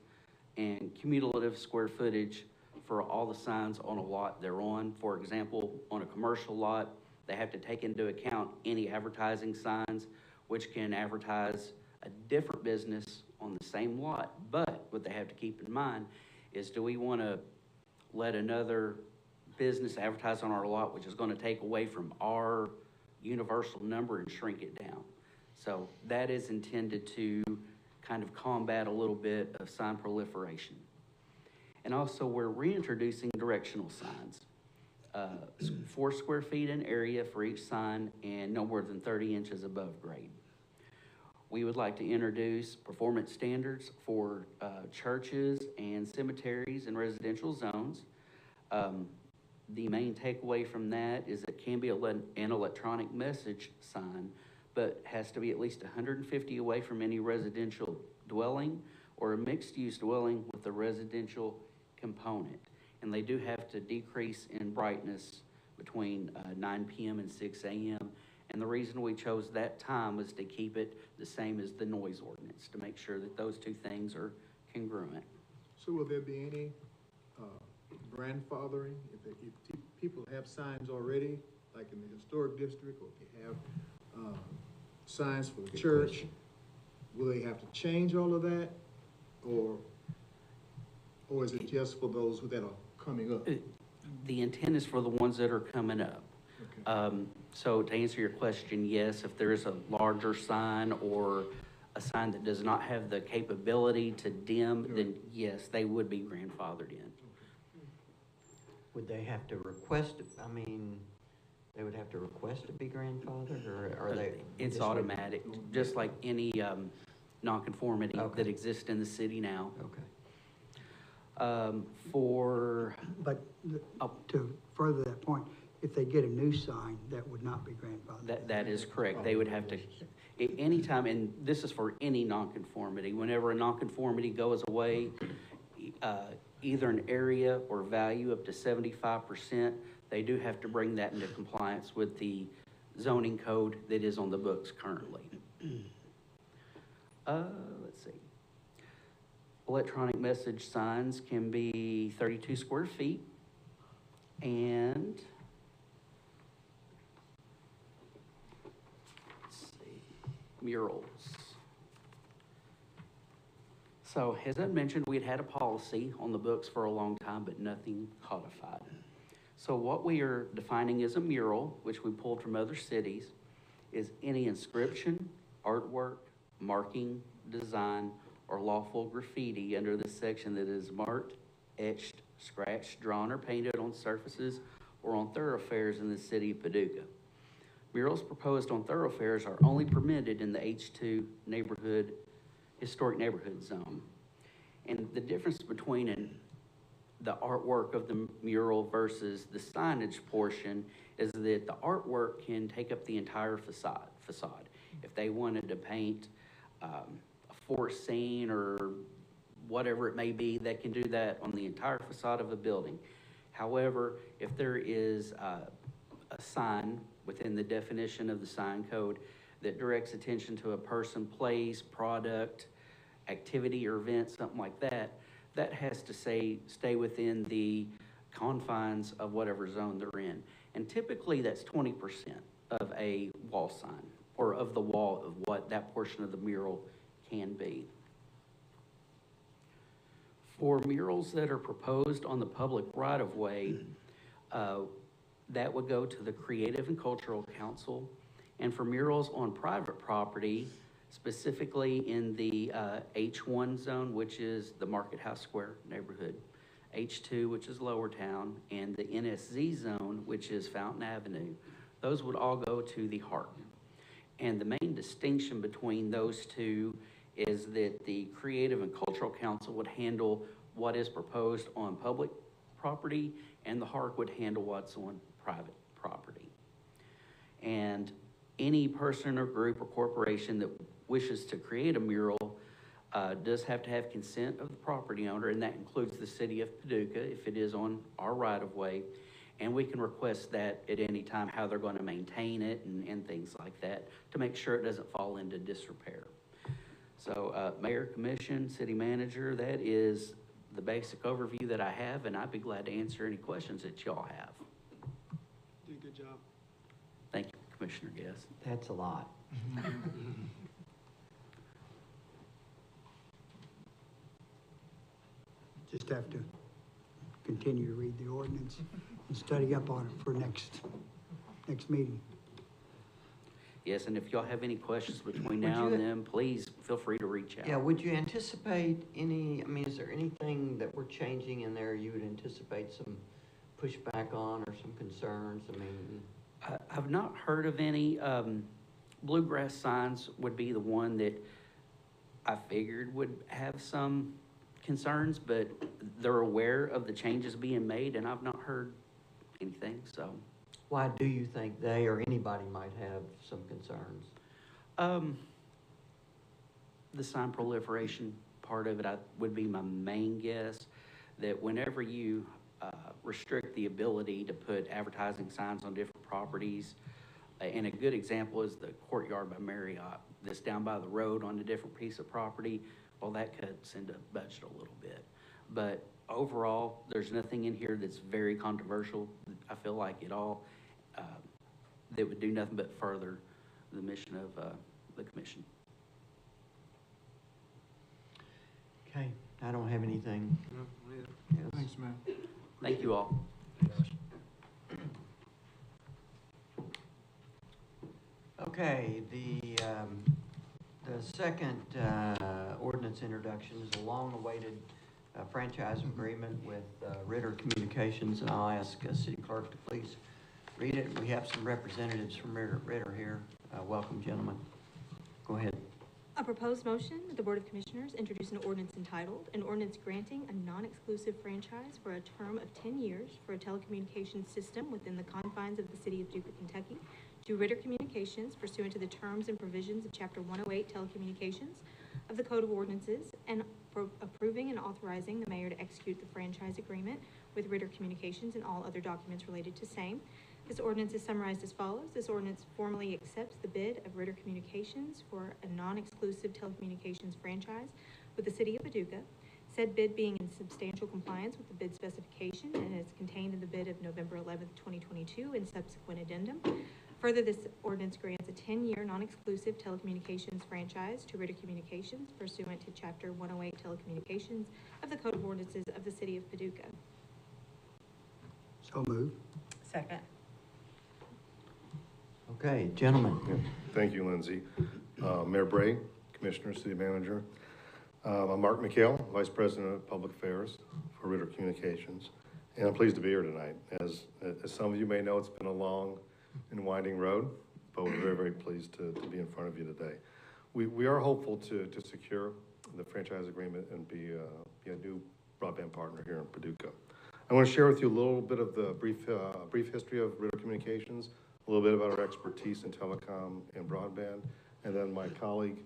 and cumulative square footage for all the signs on a lot they're on. For example, on a commercial lot, they have to take into account any advertising signs, which can advertise a different business on the same lot. But what they have to keep in mind is, do we want to let another business advertise on our lot, which is going to take away from our universal number and shrink it down? So that is intended to kind of combat a little bit of sign proliferation. And also, we're reintroducing directional signs. 4 square feet in area for each sign and no more than 30 inches above grade. We would like to introduce performance standards for churches and cemeteries and residential zones. The main takeaway from that is it can be an electronic message sign, but has to be at least 150 away from any residential dwelling or a mixed-use dwelling with a residential component. And they do have to decrease in brightness between 9 p.m. and 6 a.m. And the reason we chose that time was to keep it the same as the noise ordinance, to make sure that those two things are congruent. So will there be any grandfathering? If people have signs already, like in the historic district, or if you have signs for the church, will they have to change all of that? Or is it just for those that are coming up? The intent is for the ones that are coming up. Okay. So to answer your question, yes, if there is a larger sign or a sign that does not have the capability to dim, then yes, they would be grandfathered in. Would they have to request, I mean, they would have to request to be grandfathered, or are they? It's just automatic, just like any nonconformity Okay. that exists in the city now. Okay. But to further that point, if they get a new sign, that would not be grandfathered. That is correct. They would have to, anytime, and this is for any nonconformity, whenever a nonconformity goes away, either an area or value up to 75%, they do have to bring that into compliance with the zoning code that is on the books currently. Let's see. Electronic message signs can be 32 square feet, and let's see, murals. So as I mentioned, we'd had a policy on the books for a long time, but nothing codified. So what we are defining as a mural, which we pulled from other cities, is any inscription, artwork, marking, design, or lawful graffiti under this section that is marked, etched, scratched, drawn, or painted on surfaces or on thoroughfares in the city of Paducah. Murals proposed on thoroughfares are only permitted in the H2 neighborhood, historic neighborhood zone. And the difference between the artwork of the mural versus the signage portion is that the artwork can take up the entire facade. If they wanted to paint a forest scene or whatever it may be, they can do that on the entire facade of a building. However, if there is a sign within the definition of the sign code that directs attention to a person, place, product, activity, or event, something like that, that has to stay within the confines of whatever zone they're in. And typically that's 20% of a wall sign, or of the wall of what that portion of the mural can be. For murals that are proposed on the public right-of-way, that would go to the Creative and Cultural Council. And for murals on private property, specifically in the H1 zone, which is the Market House Square neighborhood, H2, which is Lower Town, and the NSZ zone, which is Fountain Avenue, those would all go to the HARC. And the main distinction between those two is that the Creative and Cultural Council would handle what is proposed on public property, and the HARC would handle what's on private property. And any person or group or corporation that wishes to create a mural does have to have consent of the property owner, and that includes the city of Paducah if it is on our right-of-way. And we can request that at any time, how they're going to maintain it and things like that, to make sure it doesn't fall into disrepair. So Mayor, Commission, City Manager, that is the basic overview that I have, and I'd be glad to answer any questions that y'all have. Did a good job. Thank you, Commissioner Guest. That's a lot. Just have to continue to read the ordinance and study up on it for next meeting. Yes, and if y'all have any questions between now and then, please feel free to reach out. Yeah, would you anticipate any, I mean, is there anything that we're changing in there you would anticipate some pushback on or some concerns? I mean, I've not heard of any. Bluegrass signs would be the one that I figured would have some concerns, but they're aware of the changes being made, and I've not heard anything, so. Why do you think they or anybody might have some concerns? The sign proliferation part of it would be my main guess, that whenever you restrict the ability to put advertising signs on different properties, and a good example is the Courtyard by Marriott that's down by the road on a different piece of property, well, that cuts into budget a little bit. But overall, there's nothing in here that's very controversial, I feel like, at all, that would do nothing but further the mission of the commission. Okay, I don't have anything. Yes. Thanks, man. Thank you all. Okay, the second ordinance introduction is a long-awaited franchise agreement with Ritter Communications, and I'll ask City Clerk to please read it. We have some representatives from Ritter here. Welcome, gentlemen. Go ahead. A proposed motion that the Board of Commissioners introduce an ordinance entitled, an ordinance granting a non-exclusive franchise for a term of 10 years for a telecommunications system within the confines of the City of Paducah, Kentucky, to Ritter Communications pursuant to the terms and provisions of Chapter 108 Telecommunications of the Code of Ordinances, and for approving and authorizing the mayor to execute the franchise agreement with Ritter Communications and all other documents related to same. This ordinance is summarized as follows. This ordinance formally accepts the bid of Ritter Communications for a non-exclusive telecommunications franchise with the City of Paducah, said bid being in substantial compliance with the bid specification and is contained in the bid of November 11th, 2022 and subsequent addendum. Further, this ordinance grants a 10-year non-exclusive telecommunications franchise to Ritter Communications pursuant to Chapter 108 Telecommunications of the Code of Ordinances of the City of Paducah. So moved. Second. Okay, gentlemen. Thank you, Lindsay. Mayor Bray, Commissioner, City Manager. I'm Mark McHale, Vice President of Public Affairs for Ritter Communications, and I'm pleased to be here tonight. As some of you may know, it's been a long and winding road, but we're very, very pleased to be in front of you today. We are hopeful to secure the franchise agreement and be a new broadband partner here in Paducah. I want to share with you a little bit of the brief history of Ritter Communications, a little bit about our expertise in telecom and broadband, and then my colleague,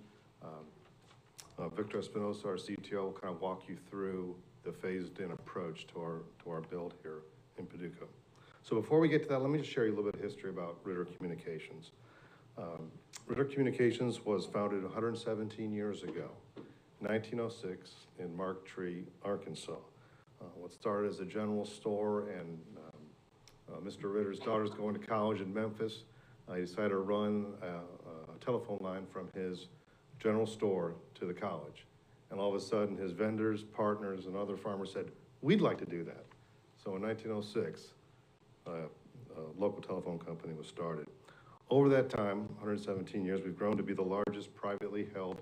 Victor Espinosa, our CTO, will kind of walk you through the phased-in approach to our build here in Paducah. So before we get to that, let me just share you a little bit of history about Ritter Communications. Ritter Communications was founded 117 years ago, 1906, in Mark Tree, Arkansas. What started as a general store, and Mr. Ritter's daughter's going to college in Memphis. He decided to run a telephone line from his general store to the college. And all of a sudden, his vendors, partners, and other farmers said, we'd like to do that. So in 1906, a local telephone company was started. Over that time, 117 years, we've grown to be the largest privately held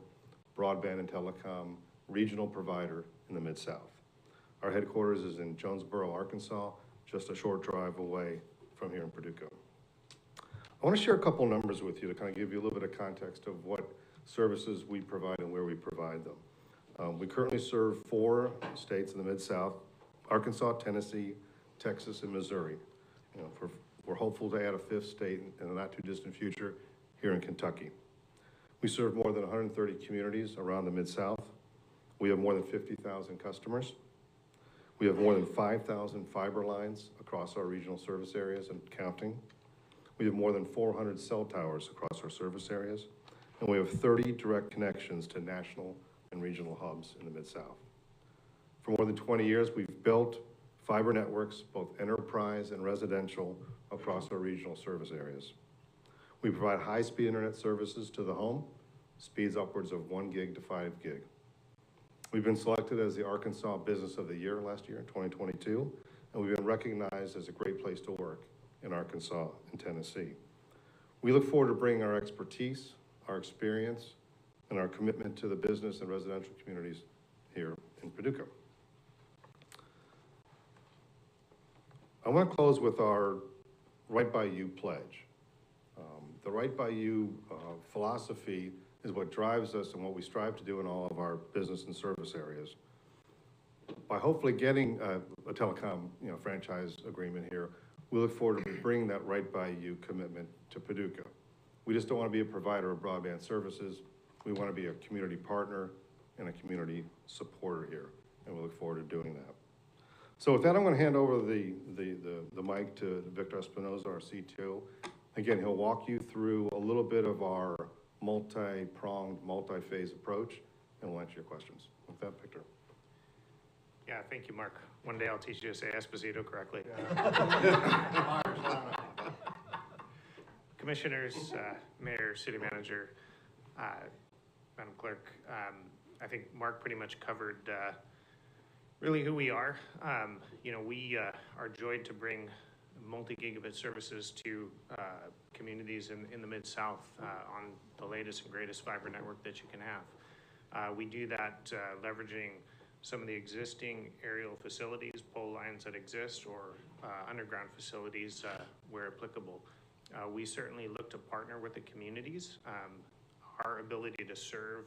broadband and telecom regional provider in the Mid-South. Our headquarters is in Jonesboro, Arkansas, just a short drive away from here in Paducah. I want to share a couple numbers with you to kind of give you a little bit of context of what services we provide and where we provide them. We currently serve 4 states in the Mid-South: Arkansas, Tennessee, Texas, and Missouri. We're hopeful to add a 5th state in the not-too-distant future here in Kentucky. We serve more than 130 communities around the Mid-South. We have more than 50,000 customers. We have more than 5,000 fiber lines across our regional service areas and counting. We have more than 400 cell towers across our service areas. And we have 30 direct connections to national and regional hubs in the Mid-South. For more than 20 years, we've built fiber networks, both enterprise and residential, across our regional service areas. We provide high-speed internet services to the home, speeds upwards of 1 gig to 5 gig. We've been selected as the Arkansas Business of the Year last year in 2022, and we've been recognized as a great place to work in Arkansas and Tennessee. We look forward to bringing our expertise, our experience, and our commitment to the business and residential communities here in Paducah. I want to close with our Right By You pledge. The right by you philosophy is what drives us and what we strive to do in all of our business and service areas. By hopefully getting a telecom, franchise agreement here, we look forward to bringing that right by you commitment to Paducah. We just don't want to be a provider of broadband services. We want to be a community partner and a community supporter here, and we look forward to doing that. So with that, I'm going to hand over the mic to Victor Espinoza, our CTO. Again, he'll walk you through a little bit of our multi-pronged, multi-phase approach, and we'll answer your questions. With that, Victor. Yeah, thank you, Mark. One day I'll teach you to say Esposito correctly. Commissioners, Mayor, City Manager, Madam Clerk, I think Mark pretty much covered really who we are. We are joyed to bring multi-gigabit services to communities in the Mid-South on the latest and greatest fiber network that you can have. We do that leveraging some of the existing aerial facilities, pole lines that exist, or underground facilities where applicable. We certainly look to partner with the communities. Our ability to serve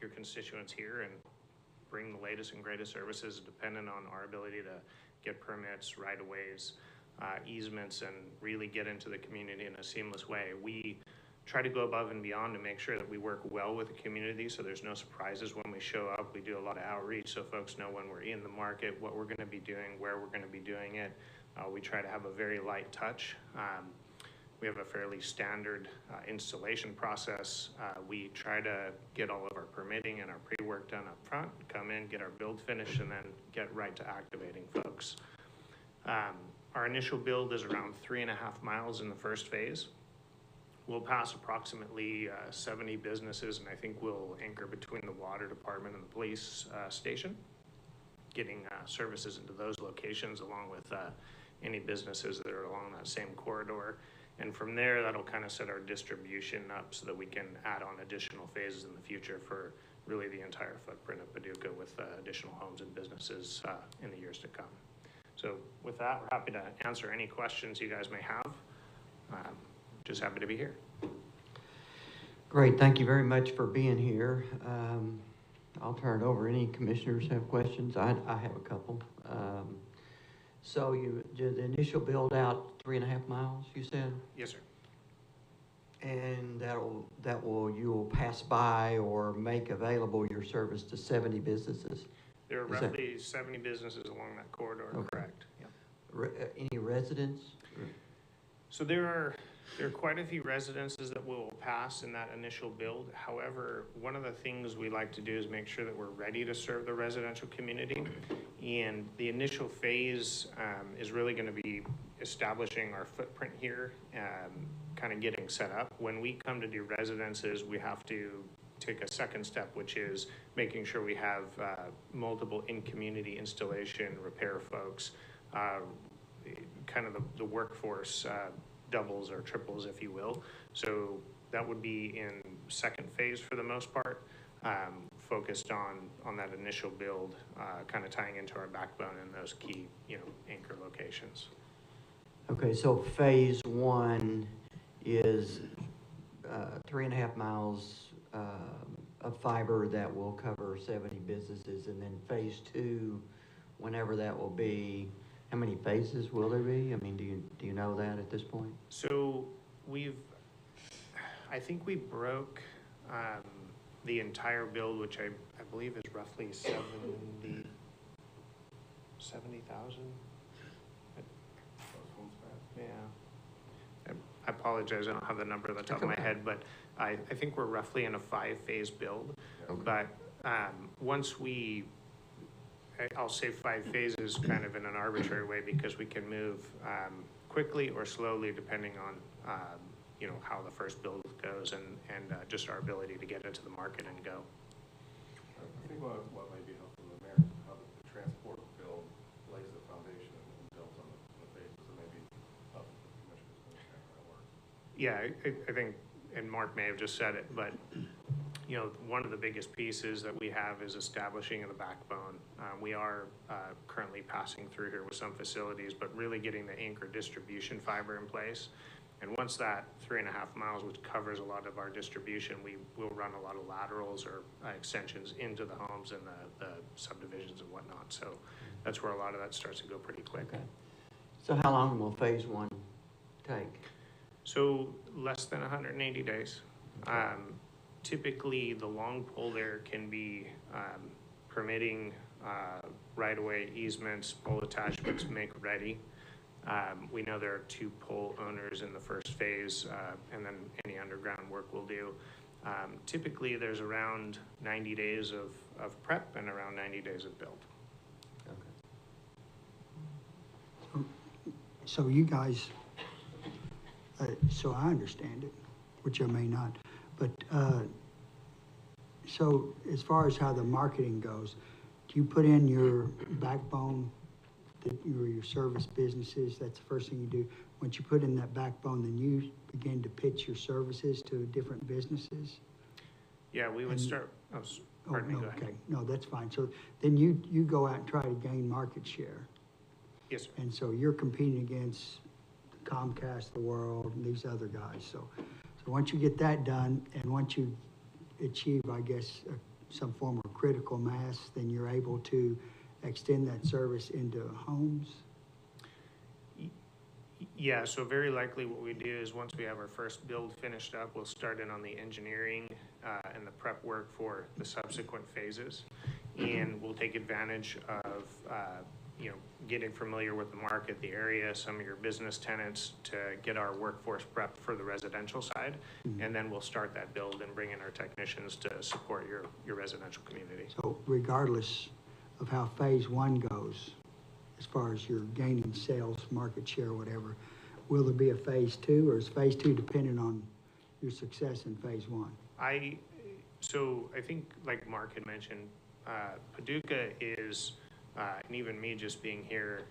your constituents here and bring the latest and greatest services is dependent on our ability to get permits, right-of-ways, easements, and really get into the community in a seamless way. We try to go above and beyond to make sure that we work well with the community so there's no surprises when we show up. We do a lot of outreach so folks know when we're in the market, what we're going to be doing, where we're going to be doing it. We try to have a very light touch. We have a fairly standard installation process. We try to get all of our permitting and our pre-work done up front, come in, get our build finished, and then get right to activating folks. Our initial build is around 3.5 miles in the first phase. We'll pass approximately 70 businesses, and I think we'll anchor between the water department and the police station, getting services into those locations along with any businesses that are along that same corridor. And from there, that'll kind of set our distribution up so that we can add on additional phases in the future for really the entire footprint of Paducah with additional homes and businesses in the years to come. So with that, we're happy to answer any questions you guys may have. Just happy to be here. Great, thank you very much for being here. I'll turn it over. Any commissioners have questions? I have a couple. So you did the initial build out 3.5 miles, you said? Yes, sir. And you'll pass by or make available your service to 70 businesses? There are roughly 70 businesses along that corridor, okay. Correct. Yep. Any residents? So there are quite a few residences that will pass in that initial build. However, one of the things we like to do is make sure that we're ready to serve the residential community. And the initial phase is really going to be establishing our footprint here, kind of getting set up. When we come to do residences, we have to take a second step, which is making sure we have multiple in-community installation repair folks, kind of the workforce doubles or triples, if you will. So that would be in second phase for the most part, focused on that initial build, kind of tying into our backbone in those key, anchor locations. Okay, so phase one is 3.5 miles of fiber that will cover 70 businesses, and then phase two, whenever that will be, how many phases will there be? I mean, do you know that at this point? So I think we broke the entire build, which I believe is roughly 70,000. Yeah. I apologize, I don't have the number at the top of my head, but I think we're roughly in a 5-phase build. Okay. But once I'll say 5 phases kind of in an arbitrary way because we can move quickly or slowly depending on how the first build goes and just our ability to get into the market and go. I think what might be helpful to the mayor is how the transport build lays the foundation and builds on the phases, and maybe help the commissioners understand how that works. Yeah, I think, and Mark may have just said it, but one of the biggest pieces that we have is establishing the backbone. We are currently passing through here with some facilities, but really getting the anchor distribution fiber in place. And once that 3.5 miles, which covers a lot of our distribution, we will run a lot of laterals or extensions into the homes and the subdivisions and whatnot. So that's where a lot of that starts to go pretty quick. Okay. So how long will phase one take? So less than 180 days. Typically, the long pole there can be permitting right-of-way easements, pole attachments, make ready. We know there are 2 pole owners in the first phase, and then any underground work we'll do. Typically, there's around 90 days of prep and around 90 days of build. Okay. So you guys, so I understand it, which I may not, but, so as far as how the marketing goes, do you put in your backbone, your service businesses? That's the first thing you do. Once you put in that backbone, then you begin to pitch your services to different businesses? Yeah, we would start, pardon me, go ahead. Okay, no, that's fine. So then you go out and try to gain market share. Yes, sir. And so you're competing against Comcast, the world, and these other guys. So once you get that done, and once you achieve, I guess, some form of critical mass, then you're able to extend that service into homes? Yeah, so very likely what we do is once we have our first build finished up, we'll start in on the engineering and the prep work for the subsequent phases. And we'll take advantage of, getting familiar with the market, the area, some of your business tenants to get our workforce prepped for the residential side. Mm-hmm. And then we'll start that build and bring in our technicians to support your residential community. So regardless of how phase one goes, as far as your gaining sales, market share, whatever, will there be a phase two, or is phase two dependent on your success in phase one? So I think, like Mark had mentioned, Paducah is, and even me just being here,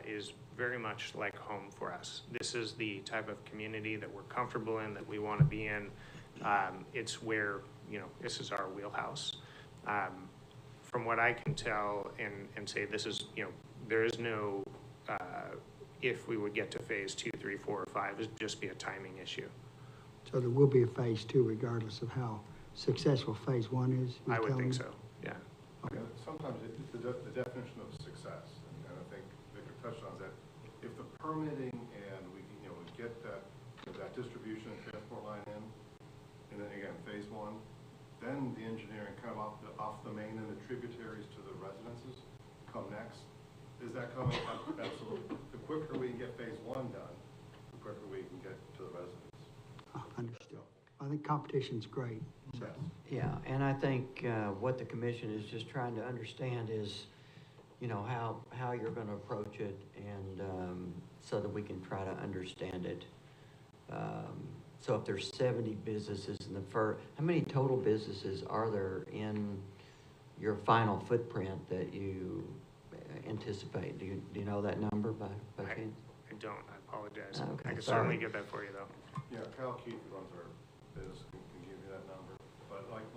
is very much like home for us. This is the type of community that we're comfortable in, that we want to be in. It's where, this is our wheelhouse. From what I can tell and say, this is, there is no, if we would get to phase 2, 3, 4, or 5, it'd just be a timing issue. So there will be a phase two regardless of how successful phase one is? I would think so, yeah. Yeah, sometimes the definition of success, and I think Victor touched on that, if the permitting and we get that distribution and transport line in, and then again, phase one, then the engineering kind of off the main and the tributaries to the residences come next. Is that coming? Absolutely. The quicker we can get phase one done, the quicker we can get to the residents. Understood. I think competition's great. So. Yeah, and I think what the commission is just trying to understand is, how you're going to approach it, and so that we can try to understand it. So if there's 70 businesses in the first, how many total businesses are there in your final footprint that you anticipate? Do you know that number by chance? I don't, I apologize. Okay, I can sorry. certainly get that for you, though. Yeah, Kyle Keith, who runs our business, can give you that number. But like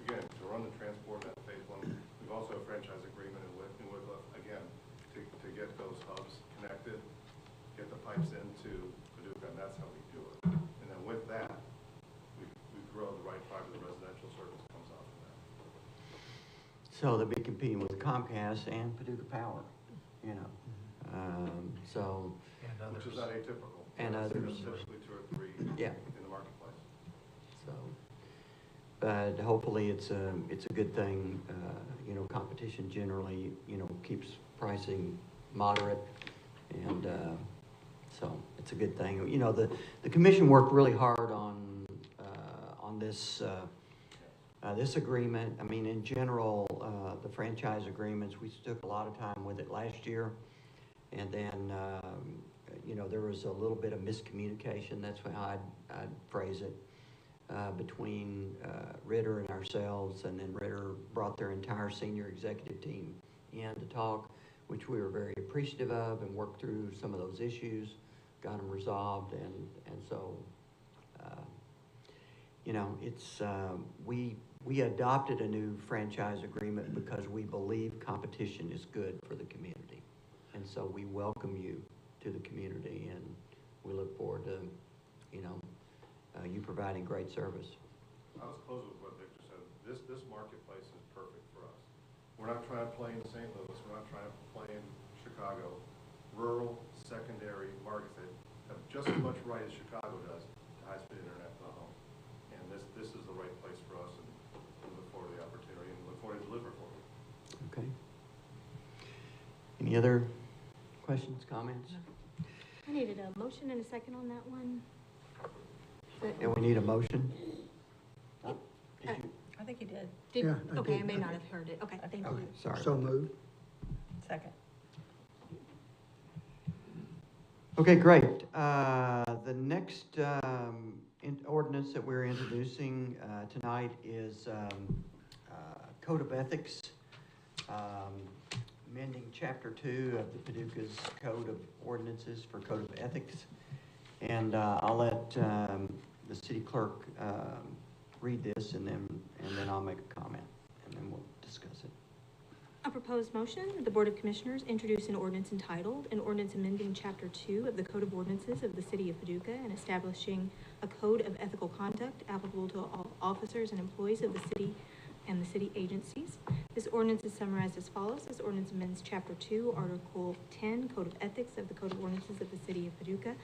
again, to run the transport at phase one, we've also a franchise agreement in Woodruff, again, to get those hubs connected, get the pipes into Paducah, and that's how we do it. And then with that, we grow the right fiber, the residential service comes off of that. So they'll be competing with Comcast and Paducah Power, so. And others. Which is not atypical. And others. There's typically 2 or 3 Yeah. in the marketplace. So, but hopefully it's a good thing. Competition generally, keeps pricing moderate, and so it's a good thing. The commission worked really hard on this this agreement. I mean, in general, the franchise agreements, we took a lot of time with it last year, and then there was a little bit of miscommunication. That's how I'd phrase it. Between Ritter and ourselves, and then Ritter brought their entire senior executive team in to talk, which we were very appreciative of, and worked through some of those issues, got them resolved, and so it's we adopted a new franchise agreement because we believe competition is good for the community, and so we welcome you to the community, and we look forward to you providing great service. I was closing with what Victor said. This marketplace is perfect for us. We're not trying to play in St. Louis. We're not trying to play in Chicago. Rural, secondary markets that have just as much right as Chicago does to high-speed internet in the home. And this is the right place for us, and we look forward to the opportunity and look forward to deliver for you. Okay. Any other questions, comments? I needed a motion and a second on that one. And we need a motion? Did you? I think he did. Yeah, I Okay, I did. may not have heard it. Okay, thank Okay, you. sorry. So moved. Second. Okay, great. The next ordinance that we're introducing tonight is Code of Ethics, amending Chapter 2 of the Paducah's Code of Ordinances for Code of Ethics. And I'll let the city clerk read this, and then I'll make a comment, and then we'll discuss it. A proposed motion that the Board of Commissioners introduce an ordinance entitled, an ordinance amending Chapter 2 of the Code of Ordinances of the City of Paducah and establishing a code of ethical conduct applicable to all officers and employees of the city and the city agencies. This ordinance is summarized as follows. This ordinance amends Chapter 2, Article 10, Code of Ethics of the Code of Ordinances of the City of Paducah.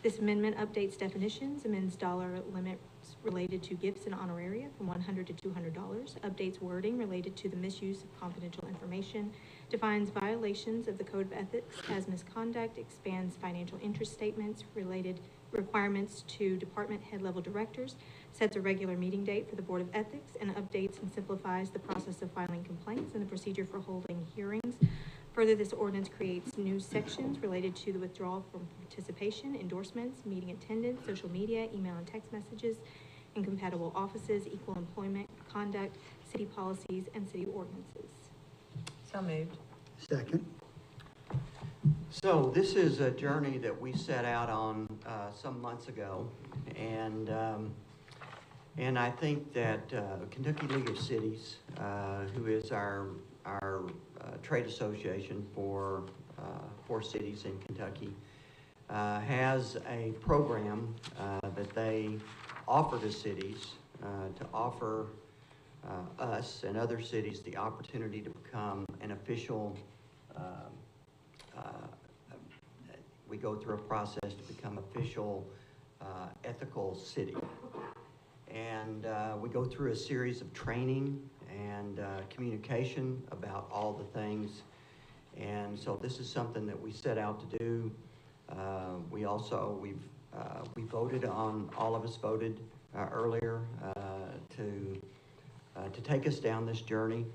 This amendment updates definitions, amends dollar limits related to gifts and honoraria from $100 to $200, updates wording related to the misuse of confidential information, defines violations of the Code of Ethics as misconduct, expands financial interest statements, related requirements to department head level directors, sets a regular meeting date for the Board of Ethics, and updates and simplifies the process of filing complaints and the procedure for holding hearings. Further, this ordinance creates new sections related to the withdrawal from participation, endorsements, meeting attendance, social media, email and text messages, incompatible offices, equal employment, conduct, city policies, and city ordinances. So moved. Second. So this is a journey that we set out on some months ago, and I think that Kentucky League of Cities, who is our trade association for cities in Kentucky, has a program that they offer to cities to offer us and other cities the opportunity to become an official. We go through a process to become official ethical city, and we go through a series of training and communication about all the things. And so this is something that we set out to do. We voted on, all of us voted earlier to take us down this journey.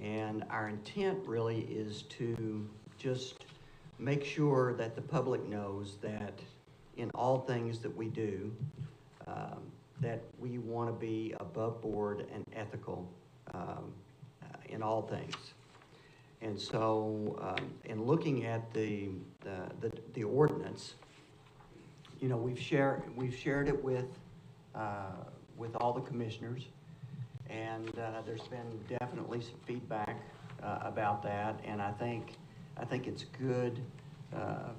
And our intent really is to just make sure that the public knows that in all things that we do, that we want to be above board and ethical in all things. And so, in looking at the ordinance, you know, we've shared it with all the commissioners, and there's been definitely some feedback about that, and I think it's good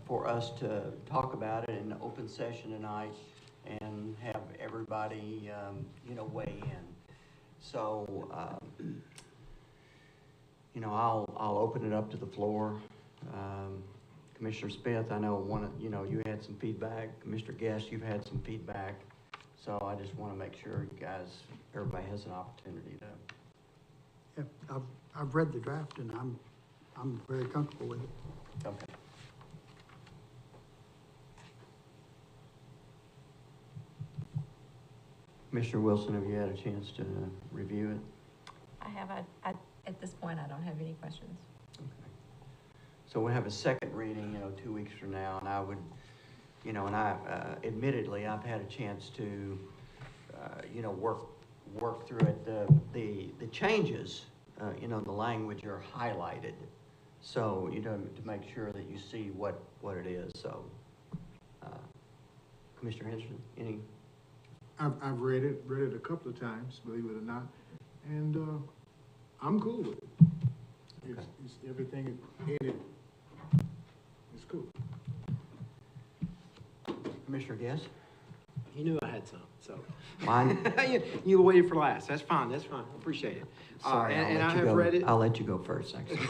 for us to talk about it in open session tonight and have everybody, you know, weigh in. So, you know, I'll open it up to the floor. Commissioner Smith, I know you had some feedback. Commissioner Guest, you've had some feedback. So I just want to make sure everybody has an opportunity to. Yeah, I've read the draft, and I'm very comfortable with it. Okay. Commissioner Wilson, have you had a chance to review it? I have, at this point, I don't have any questions. Okay. So we'll have a second reading, 2 weeks from now, and I would, admittedly, I've had a chance to, work through it. The changes, the language are highlighted, so, to make sure that you see what it is, so. Commissioner Henderson, any? I've read it a couple of times, believe it or not, and I'm cool with it. It's everything in it is cool. Commissioner Guest? had some, so. Mine, You waited for last. That's fine, that's fine. Appreciate it. sorry, And I I'll let you have read go, it. I'll let you go first, actually.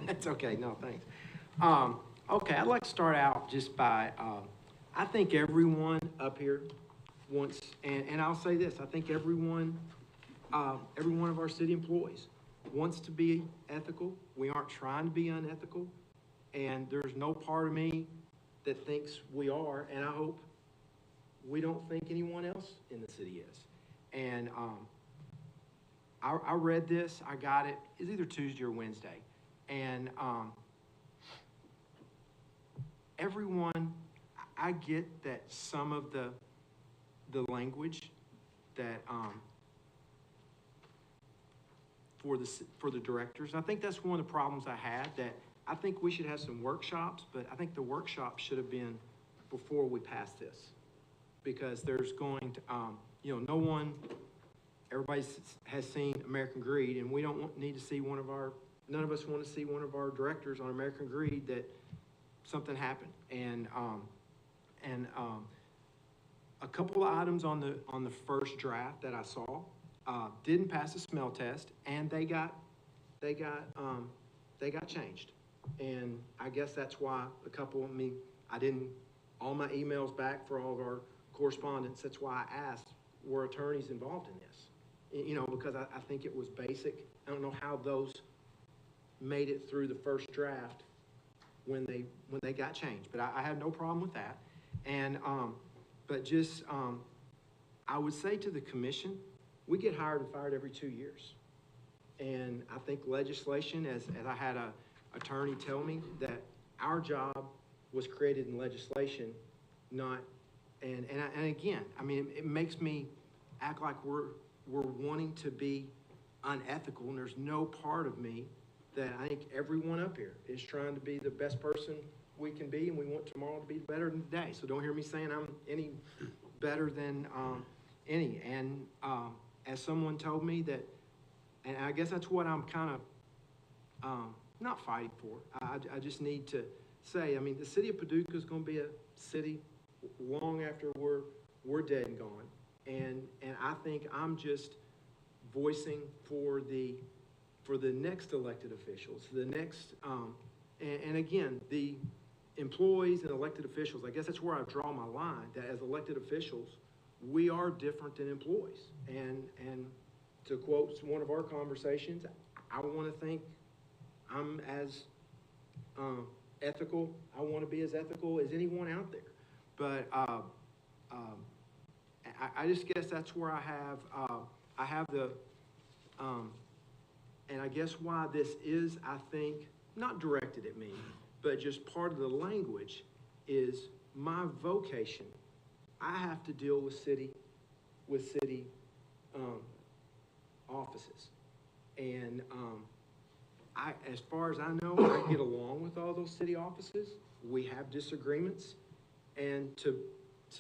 That's okay, no, thanks. Okay, I'd like to start out just by, I think everyone up here wants, and I'll say this, I think every one of our city employees wants to be ethical. We aren't trying to be unethical, and there's no part of me that thinks we are, and I hope we don't think anyone else in the city is. And I read this, I got it, it's either Tuesday or Wednesday, and everyone, I get that some of the language that for the directors, I think that's one of the problems I had, that I think we should have some workshops, but I think the workshop should have been before we pass this, because there's going to, no one, everybody has seen American Greed, and we don't need to see none of us want to see one of our directors on American Greed that something happened. And a couple of items on the first draft that I saw didn't pass the smell test, and they got changed. And I guess that's why I didn't, all my emails back for all of our correspondence, that's why I asked, were attorneys involved in this? Because I think it was basic. I don't know how those made it through the first draft when they got changed, but I have no problem with that. And but just I would say to the commission, we get hired and fired every 2 years, and I think legislation, as I had a attorney tell me, that our job was created in legislation, not and again, I mean, it makes me act like we're wanting to be unethical, and there's no part of me that I think everyone up here is trying to be the best person we can be, and we want tomorrow to be better than today. So don't hear me saying I'm any better than any. And as someone told me that, and I guess that's what I'm kind of not fighting for. I just need to say, I mean, the city of Paducah is going to be a city long after we're dead and gone. And I think I'm just voicing for the next elected officials, the next, and again, the employees and elected officials, I guess that's where I draw my line, that as elected officials, we are different than employees. And to quote one of our conversations, I want to think I'm as ethical, I want to be as ethical as anyone out there. But I just guess that's where I have the, and I guess why this is, I think, not directed at me, but just part of the language is my vocation. I have to deal with city offices. And as far as I know, I get along with all those city offices. We have disagreements. And to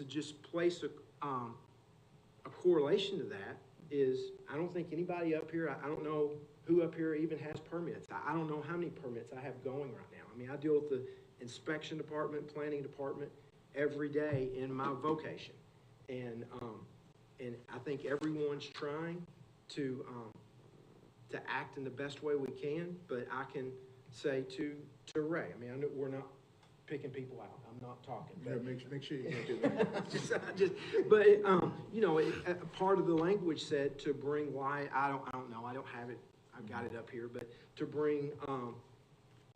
just place a correlation to that is, I don't think anybody up here, I don't know who up here even has permits. I don't know how many permits I have going right now. I mean, I deal with the inspection department, planning department every day in my vocation. And I think everyone's trying to act in the best way we can, but I can say to Ray, I mean, I know we're not picking people out. I'm not talking. Yeah, make sure you can't do that. But part of the language said to bring light. I don't know. I don't have it. I've got it up here, but to bring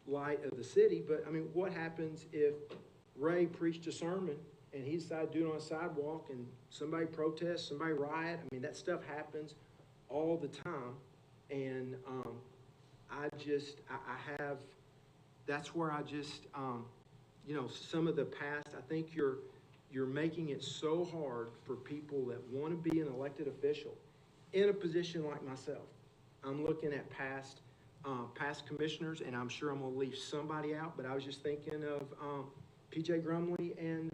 light of the city. But I mean, what happens if Ray preached a sermon and he decided to do it on a sidewalk and somebody protests, somebody riot? I mean, that stuff happens all the time, and I have. That's where I just. Some of the past, I think you're making it so hard for people that want to be an elected official in a position like myself. I'm looking at past commissioners, and I'm sure I'm going to leave somebody out, but I was just thinking of P.J. Grumley and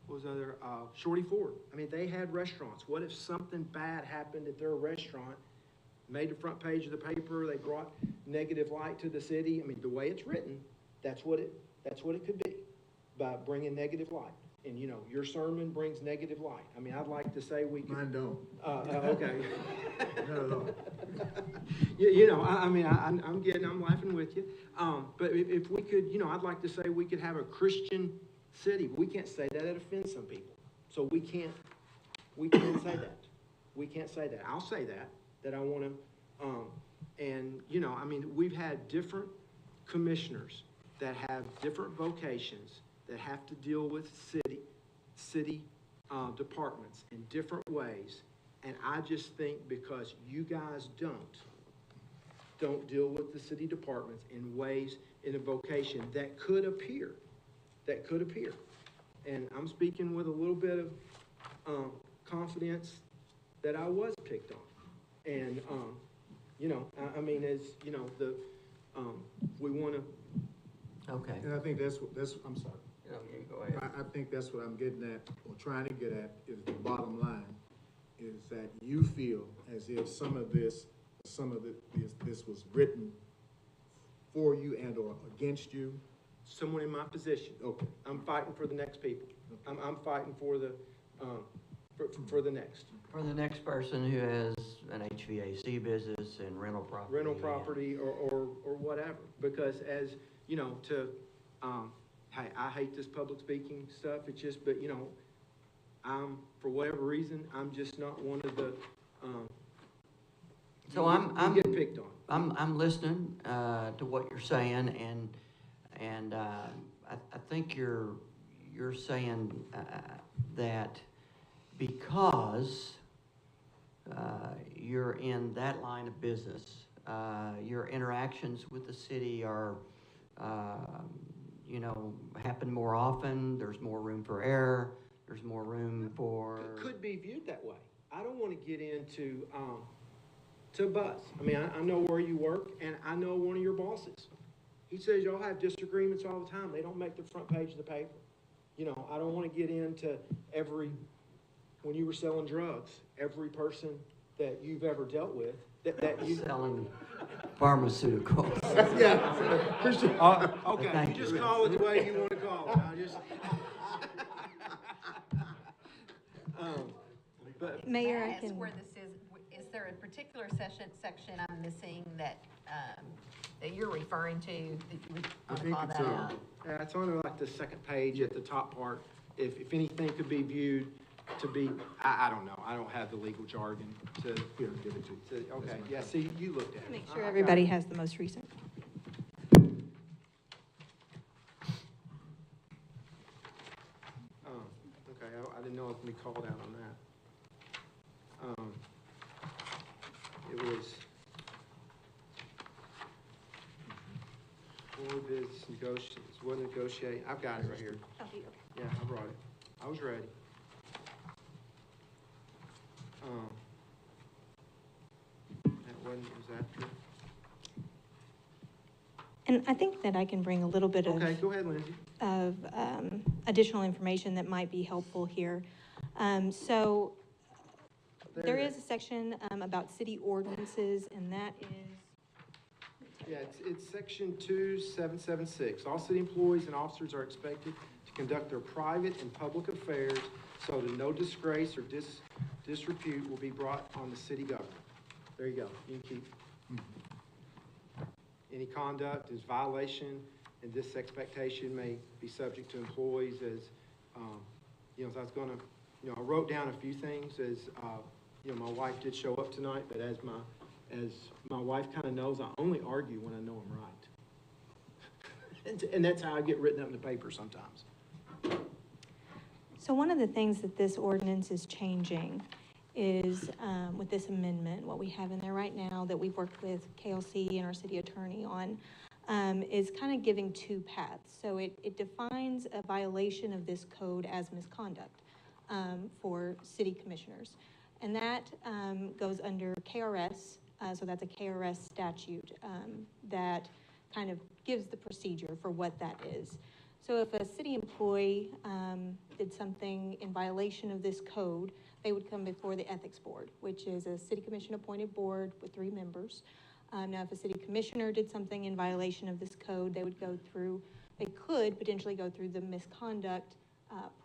what was the other? Shorty Ford. I mean, they had restaurants. What if something bad happened at their restaurant, made the front page of the paper, they brought negative light to the city? I mean, the way it's written, that's what it could be, by bringing negative light. And, you know, your sermon brings negative light. I mean, I'd like to say we could. Mine don't. Okay. Not at all. You know, I mean, I'm laughing with you. But if we could, you know, I'd like to say we could have a Christian city. We can't say that. It offends some people. So we can't say that. We can't say that. I'll say that I want to, and, you know, I mean, we've had different commissioners that have different vocations that have to deal with city departments in different ways. And I just think because you guys don't deal with the city departments in ways, in a vocation that could appear. And I'm speaking with a little bit of confidence that I was picked on. And, you know, I mean, as, you know, we want to. Okay. And I think that's, I'm sorry. No, you go ahead. I think that's what I'm getting at, or trying to get at, is the bottom line, is that you feel as if some of this was written for you and or against you. Someone in my position. Okay. I'm fighting for the next people. Okay. I'm fighting for the, for the next. For the next person who has an HVAC business and rental property. Or whatever. Because as, you know, hey, I hate this public speaking stuff. It's just, but, you know, for whatever reason, I'm just not one of the, So I'm getting picked on. I'm listening to what you're saying, and I think you're saying that because you're in that line of business, your interactions with the city are, you know, happen more often. There's more room for error. There's more room for. It could be viewed that way. I don't want to get into to Buzz. I mean, I know where you work, and I know one of your bosses. He says y'all have disagreements all the time. They don't make the front page of the paper. You know, I don't want to get into when you were selling drugs, every person that you've ever dealt with, that you selling pharmaceuticals. Yeah. Okay, you just call it the way you want to call it. I just. But Mayor, I That's can. where this is there a particular section I'm missing that you're referring to, that you would want to call that out? Yeah, it's on like the second page at the top part. If anything could be viewed to be, I don't know. I don't have the legal jargon to give it to you. Okay, yeah, see, you looked at it. Make sure everybody has the most recent. Okay, I didn't know it could be called out on that. It was for bids, negotiations, what negotiate, I've got it right here. Yeah, I brought it. I was ready. It was after. And I think that I can bring a little bit Okay, go ahead, Lindsay. of additional information that might be helpful here. So there is a section about city ordinances, and that is. Yeah, it's section 2776. All city employees and officers are expected to conduct their private and public affairs so that no disgrace or disrepute will be brought on the city government. There you go. You can keep. Any conduct is violation, and this expectation may be subject to employees as, you know, as I was gonna, you know, I wrote down a few things as, you know, my wife did show up tonight, but as my wife kind of knows, I only argue when I know I'm right. And that's how I get written up in the paper sometimes. So one of the things that this ordinance is changing is with this amendment, what we have in there right now that we've worked with KLC and our city attorney on, is kind of giving two paths. So it defines a violation of this code as misconduct for city commissioners. And that goes under KRS, so that's a KRS statute that kind of gives the procedure for what that is. So if a city employee did something in violation of this code, they would come before the ethics board, which is a city commission appointed board with 3 members. Now, if a city commissioner did something in violation of this code, they could potentially go through the misconduct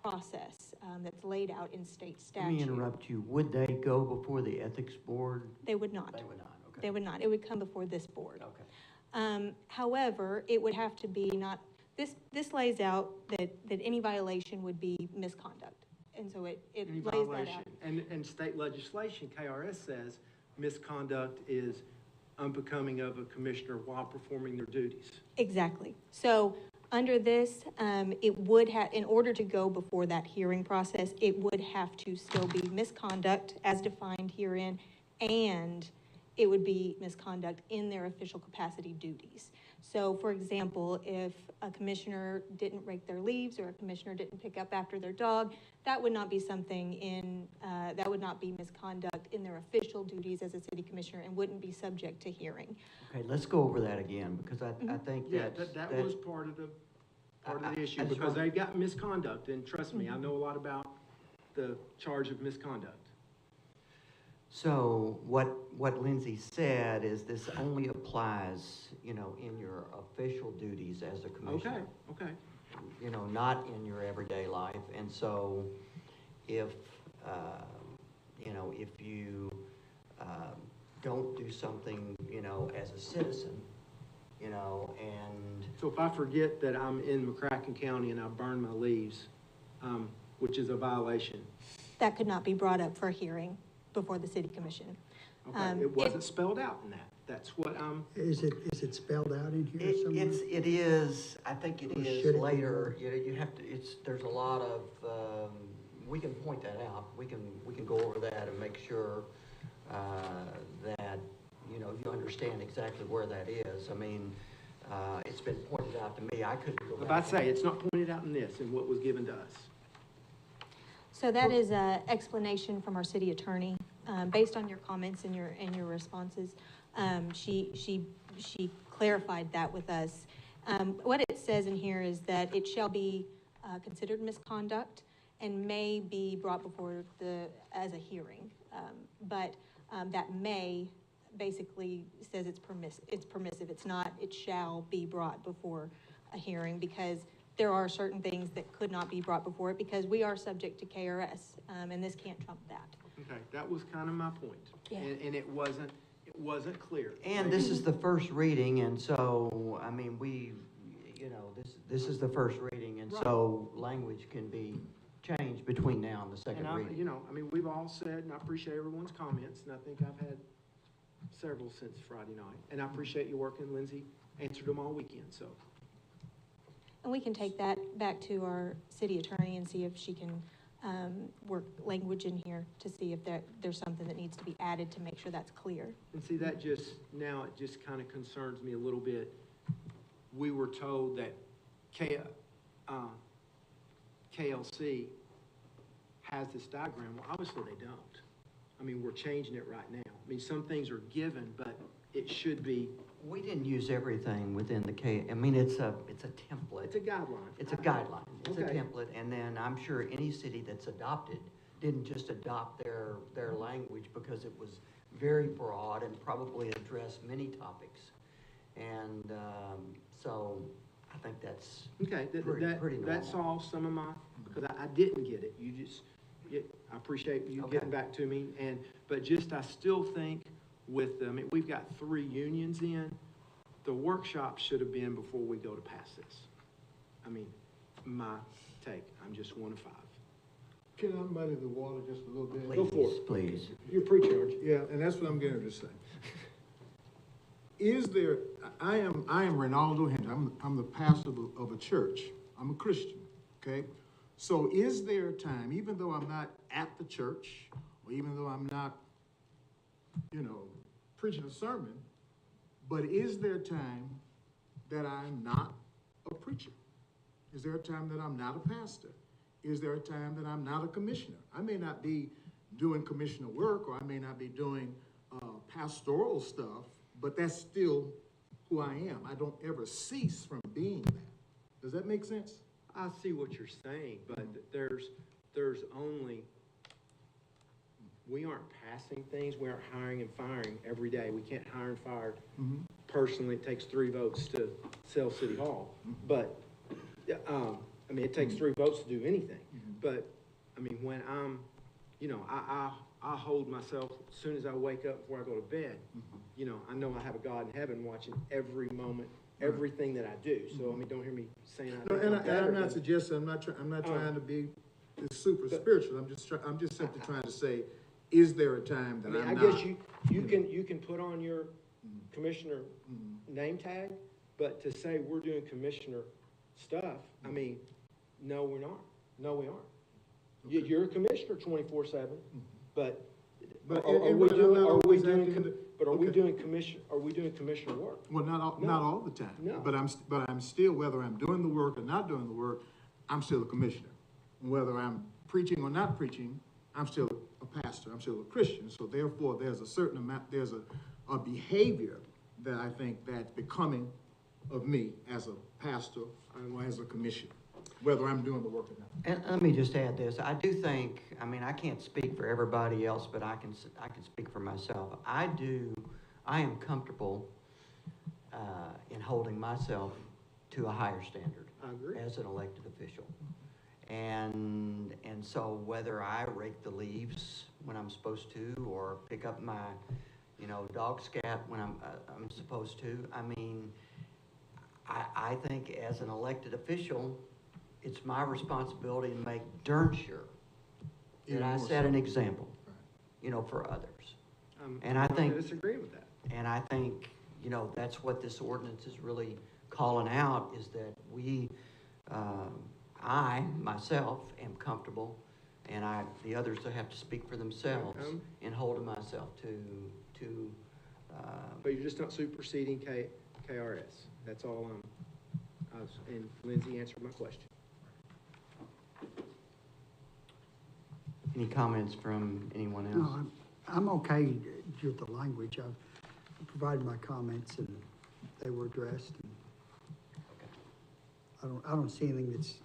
process that's laid out in state statute. Let me interrupt you. Would they go before the ethics board? They would not. They would not, okay. They would not. It would come before this board. Okay. However, it would have to be not, this lays out that any violation would be misconduct. And so it Any lays that violation. out. And state legislation, KRS says misconduct is unbecoming of a commissioner while performing their duties. Exactly. So under this, it would have, in order to go before that hearing process, it would have to still be misconduct as defined herein, and it would be misconduct in their official capacity duties. So for example, if a commissioner didn't rake their leaves or a commissioner didn't pick up after their dog, that would not be something in, that would not be misconduct in their official duties as a city commissioner and wouldn't be subject to hearing. Okay, let's go over that again, because I think Yeah, that's... that was part of the issue, I just because want- they got misconduct, and trust me, I know a lot about the charge of misconduct. So what Lindsay said is this only applies, you know, in your official duties as a commissioner. Okay. You know, not in your everyday life. And so if, you know, if you don't do something, you know, as a citizen, you know, and... So if I forget that I'm in McCracken County and I burn my leaves, which is a violation. That could not be brought up for a hearing before the city commission. Okay, it wasn't spelled out in that. That's what I'm... Is it spelled out in here somewhere? It is, I think it Or is should it be? later, you have to, there's a lot of, we can point that out, we can go over that and make sure, that, you know, you understand exactly where that is. I mean, it's been pointed out to me, I couldn't go back. But I say, it's not pointed out in this, in what was given to us. So that is an explanation from our city attorney, based on your comments and your responses. She clarified that with us. What it says in here is that it shall be considered misconduct and may be brought before as a hearing. But that may basically says it's permissive. It's not, it shall be brought before a hearing, because there are certain things that could not be brought before it because we are subject to KRS, and this can't trump that. Okay, that was kind of my point. Yeah. And it wasn't clear. And this is the first reading, and so, I mean, you know, this is the first reading, and so language can be changed between now and the second reading. You know, I mean, we've all said, and I appreciate everyone's comments, and I think I've had several since Friday night. And I appreciate you working, Lindsay, answered them all weekend, so. And we can take that back to our city attorney and see if she can work language in here to see if there's something that needs to be added to make sure that's clear. And see, that just, now it just kind of concerns me a little bit. We were told that KLC has this diagram. Well, obviously they don't. I mean, we're changing it right now. I mean, some things are given, but it should be. We didn't use everything within the I mean, it's a template. It's a guideline. It's a guideline. It's a Okay. template, and then I'm sure any city that's adopted didn't just adopt their language because it was very broad and probably addressed many topics. And so I think that's Okay, pretty normal. that solves some of my, because I didn't get it. I appreciate you Okay. getting back to me. But just, I still think with, I mean, we've got 3 unions in. The workshop should have been before we go to pass this. I mean, my take, I'm just 1 of 5. Can I muddy the water just a little bit? Please, Go for it. please. You're preaching, aren't you? Yeah, and that's what I'm getting to say. Is there, I am Ronaldo Henry, I'm the pastor of a church. I'm a Christian, okay? So is there a time, even though I'm not at the church, or even though I'm not, you know, preaching a sermon, but is there a time that I'm not a preacher? Is there a time that I'm not a pastor? Is there a time that I'm not a commissioner? I may not be doing commissioner work, or I may not be doing pastoral stuff, but that's still who I am. I don't ever cease from being that. Does that make sense? I see what you're saying, but there's only, we aren't passing things, we aren't hiring and firing every day. We can't hire and fire. Personally, it takes 3 votes to sell City Hall. But I mean, it takes 3 votes to do anything. But, I mean, when I'm, you know, I hold myself, as soon as I wake up before I go to bed, you know, I know I have a God in heaven watching every moment, everything that I do. So, I mean, don't hear me saying I No, think and I'm not suggesting, I'm not trying to be super spiritual. I'm just simply trying to say, is there a time that I mean, I'm I not? guess you can put on your commissioner name tag, but to say we're doing commissioner stuff, I mean, no, we're not. No, we aren't. You're a commissioner 24/7, but are we doing commissioner work? Well, not all the time. No. But I'm still, whether I'm doing the work or not doing the work, I'm still a commissioner. Whether I'm preaching or not preaching, I'm still a pastor, I'm still a Christian. So therefore, there's a certain amount, there's a behavior that I think that's becoming of me as a pastor or as a commissioner, whether I'm doing the work or not. And let me just add this. I do think, I mean, I can't speak for everybody else, but I can speak for myself. I am comfortable in holding myself to a higher standard. I agree. As an elected official. And so whether I rake the leaves when I'm supposed to, or pick up my, you know, dog scat when I'm supposed to, I mean, I think as an elected official, it's my responsibility to make darn sure that I set an example, you know, for others. And I think, I disagree with that. and I think, you know, that's what this ordinance is really calling out, is that we, I, myself, am comfortable, and the others have to speak for themselves in holding myself to. But you're just not superseding KRS. That's all and Lindsay answered my question. Any comments from anyone else? No, I'm okay with the language. I've provided my comments and they were addressed. And I don't see anything that's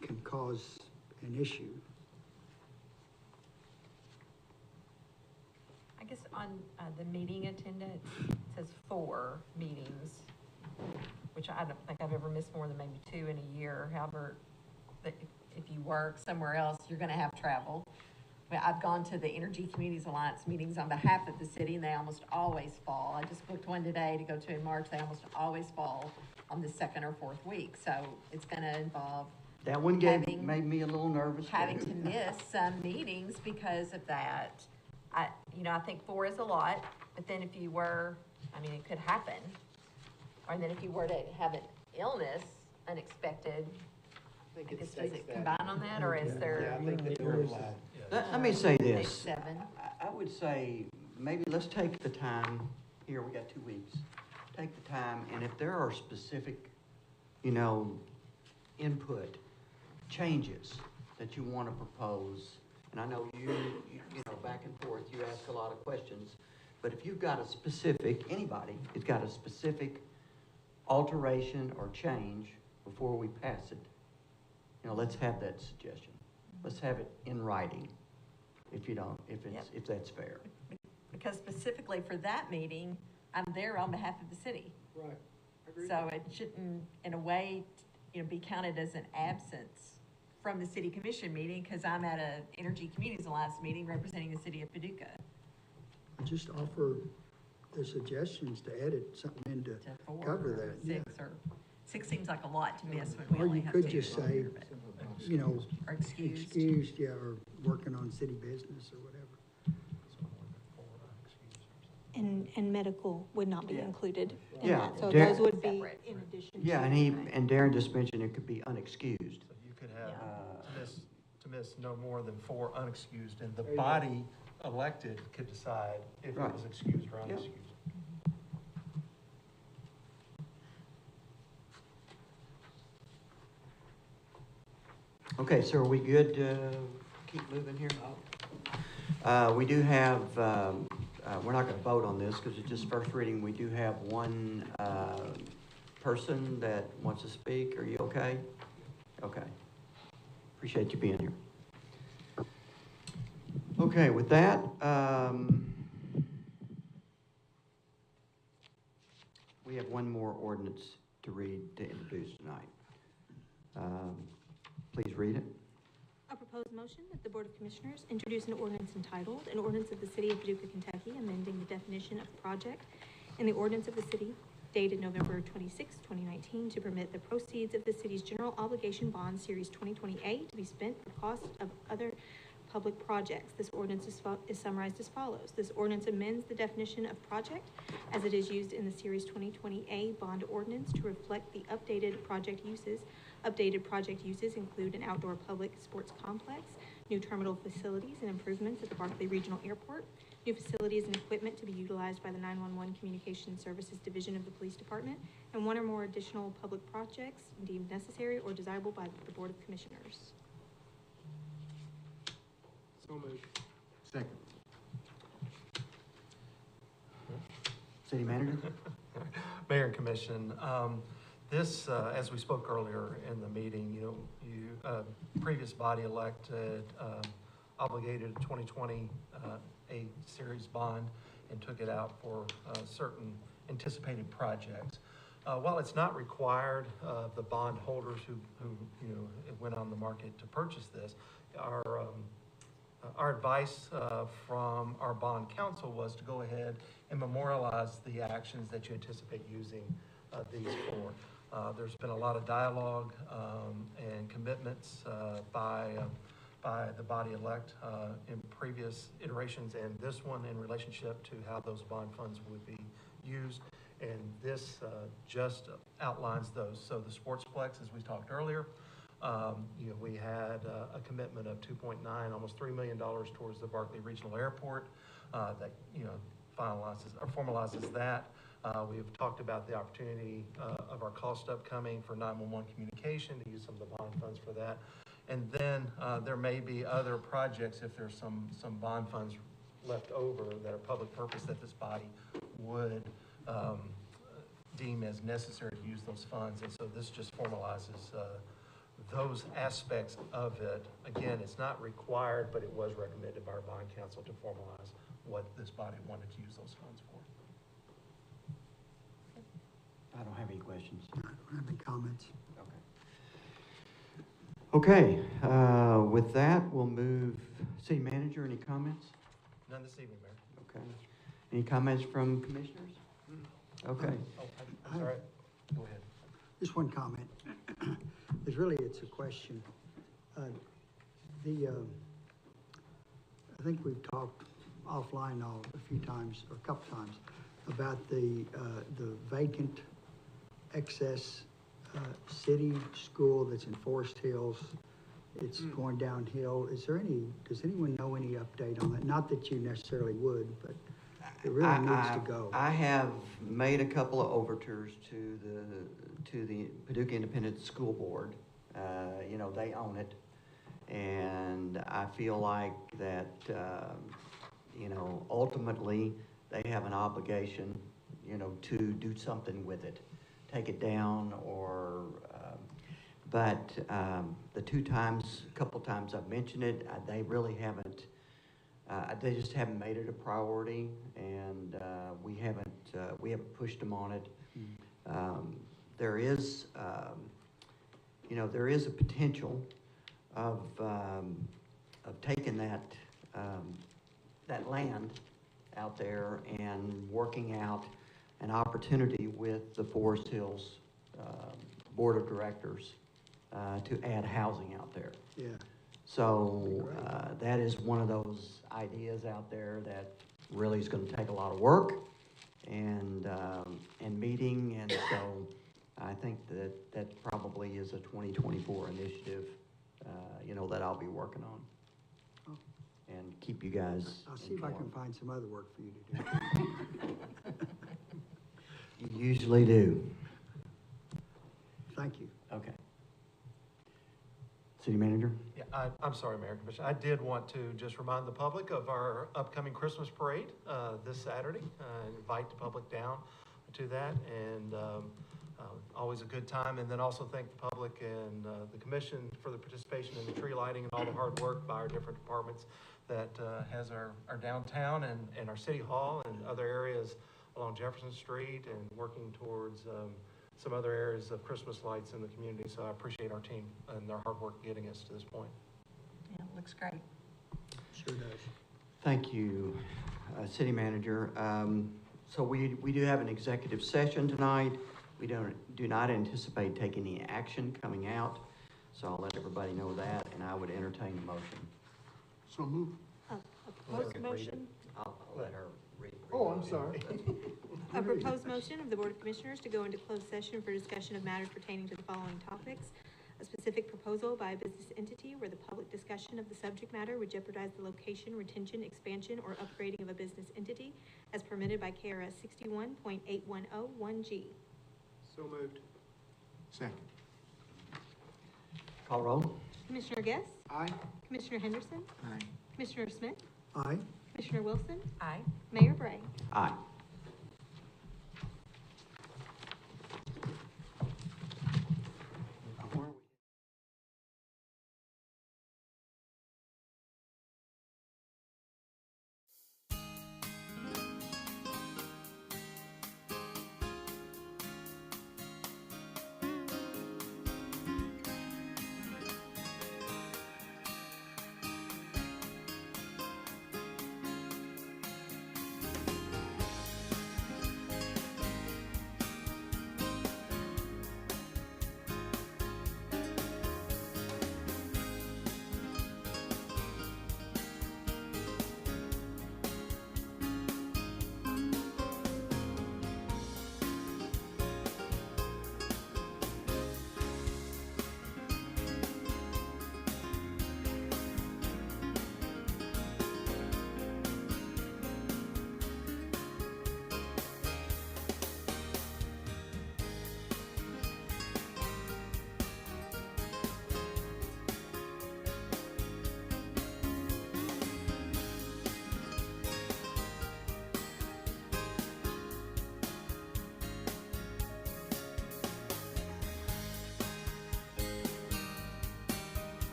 can cause an issue. I guess on the meeting attendance, it says 4 meetings, which I don't think I've ever missed more than maybe 2 in a year. However, if you work somewhere else, you're gonna have travel. Well, I've gone to the Energy Communities Alliance meetings on behalf of the city, and they almost always fall. I just booked one today to go to in March. They almost always fall on the 2nd or 4th week. So it's gonna involve That one made me a little nervous. having to miss some meetings because of that. I think 4 is a lot, but then if you were, I mean, it could happen. Or then if you were to have an illness, unexpected, I think I guess, does states it that. combine on that, or is there? Yeah, I think that there is. Let me say Page this. 7. I would say, maybe let's take the time, here, we got 2 weeks. Take the time, and if there are specific, you know, input, changes that you want to propose, and I know you know, back and forth, you ask a lot of questions, but if you've got a specific, anybody, has got a specific alteration or change before we pass it, you know, let's have that suggestion. Let's have it in writing, if that's fair. Because specifically for that meeting, I'm there on behalf of the city. Right. Agreed. So it shouldn't, in a way, be counted as an absence from the city commission meeting, because I'm at a Energy Communities Alliance meeting representing the city of Paducah. I just offer the suggestions to edit something in to To 4 cover or that. 6 or 6 seems like a lot to miss when we Or only you have could 2 just on say, here, but- you know, Or excused. excused, yeah, or working on city business or whatever. And medical would not be Yeah. included in Yeah, that. So Dar- those would be Separate. in addition. Yeah, to- and Darren just mentioned it could be unexcused. So you could have, Yeah. to miss no more than 4 unexcused, and the There you go. body elected could decide if it Right. was excused or Yep. unexcused. Okay, so are we good to keep moving here? We do have, we're not gonna vote on this because it's just first reading. We do have one person that wants to speak. Are you okay? Okay. Appreciate you being here. Okay, with that, we have one more ordinance to read, to introduce tonight. Please read it. A proposed motion that the Board of Commissioners introduce an ordinance entitled, an ordinance of the City of Paducah, Kentucky, amending the definition of project in the ordinance of the city dated November 26, 2019, to permit the proceeds of the city's general obligation bond series 2028 to be spent for cost of other public projects. This ordinance is summarized as follows. This ordinance amends the definition of project as it is used in the series 2020A bond ordinance to reflect the updated project uses. Updated project uses include an outdoor public sports complex, new terminal facilities and improvements at the Barkley Regional Airport, new facilities and equipment to be utilized by the 911 Communication Services Division of the Police Department, and one or more additional public projects deemed necessary or desirable by the Board of Commissioners. So moved. Second. City Manager? Mayor and Commission, this, as we spoke earlier in the meeting, previous body elected obligated 2020 a series bond and took it out for certain anticipated projects. While it's not required of the bond holders who went on the market to purchase this, our advice from our bond counsel was to go ahead and memorialize the actions that you anticipate using these for. There's been a lot of dialogue and commitments by the body elect in previous iterations, and this one in relationship to how those bond funds would be used. And this just outlines those. So the Sportsplex, as we talked earlier, we had a commitment of 2.9, almost $3 million towards the Barkley Regional Airport that finalizes or formalizes that. We've talked about the opportunity of our cost upcoming for 911 communication to use some of the bond funds for that. And then there may be other projects if there's some bond funds left over that are public purpose that this body would deem as necessary to use those funds. And so this just formalizes those aspects of it. Again, it's not required, but it was recommended by our bond counsel to formalize what this body wanted to use those funds for. I don't have any questions. I don't have any comments. Okay, with that, we'll move, City Manager, any comments? None this evening, Mayor. Okay. Any comments from commissioners? Okay. Oh, I'm sorry. Go ahead. Just one comment. It's a question. I think we've talked offline a few times, or a couple times, about the vacant excess city school that's in Forest Hills. It's going downhill. Does anyone know any update on that? Not that you necessarily would, but it really needs to go. I have made a couple of overtures to the Paducah Independent School Board. They own it, and I feel like that, ultimately they have an obligation, to do something with it, take it down, or. But the couple times I've mentioned it, they really haven't. They just haven't made it a priority, and we haven't pushed them on it. There is a potential of taking that land out there and working out an opportunity with the Forest Hills Board of Directors to add housing out there. Yeah. So that is one of those ideas out there that really is going to take a lot of work and meeting, and so I think that probably is a 2024 initiative, that I'll be working on. Oh. And keep you guys I'll see if I can informed. find some other work for you to do. You usually do. Thank you. Okay. City Manager? Yeah, I'm sorry, Mayor and Commissioner. I did want to just remind the public of our upcoming Christmas parade this Saturday. Invite the public down to that, and always a good time. And then also thank the public and the commission for the participation in the tree lighting and all the hard work by our different departments that has our downtown and our city hall and other areas along Jefferson Street, and working towards some other areas of Christmas lights in the community. So I appreciate our team and their hard work getting us to this point. Yeah, it looks great. Sure does. Thank you, City Manager. So we do have an executive session tonight. We do not anticipate taking any action coming out, so I'll let everybody know that, and I would entertain a motion. So move. A proposed motion, I'll let her read. Oh, I'm sorry. a proposed motion of the Board of Commissioners to go into closed session for discussion of matters pertaining to the following topics. A specific proposal by a business entity where the public discussion of the subject matter would jeopardize the location, retention, expansion, or upgrading of a business entity as permitted by KRS 61.8101G. So moved. Second. Call roll. Commissioner Guess? Aye. Commissioner Henderson? Aye. Commissioner Smith? Aye. Commissioner Wilson? Aye. Mayor Bray? Aye.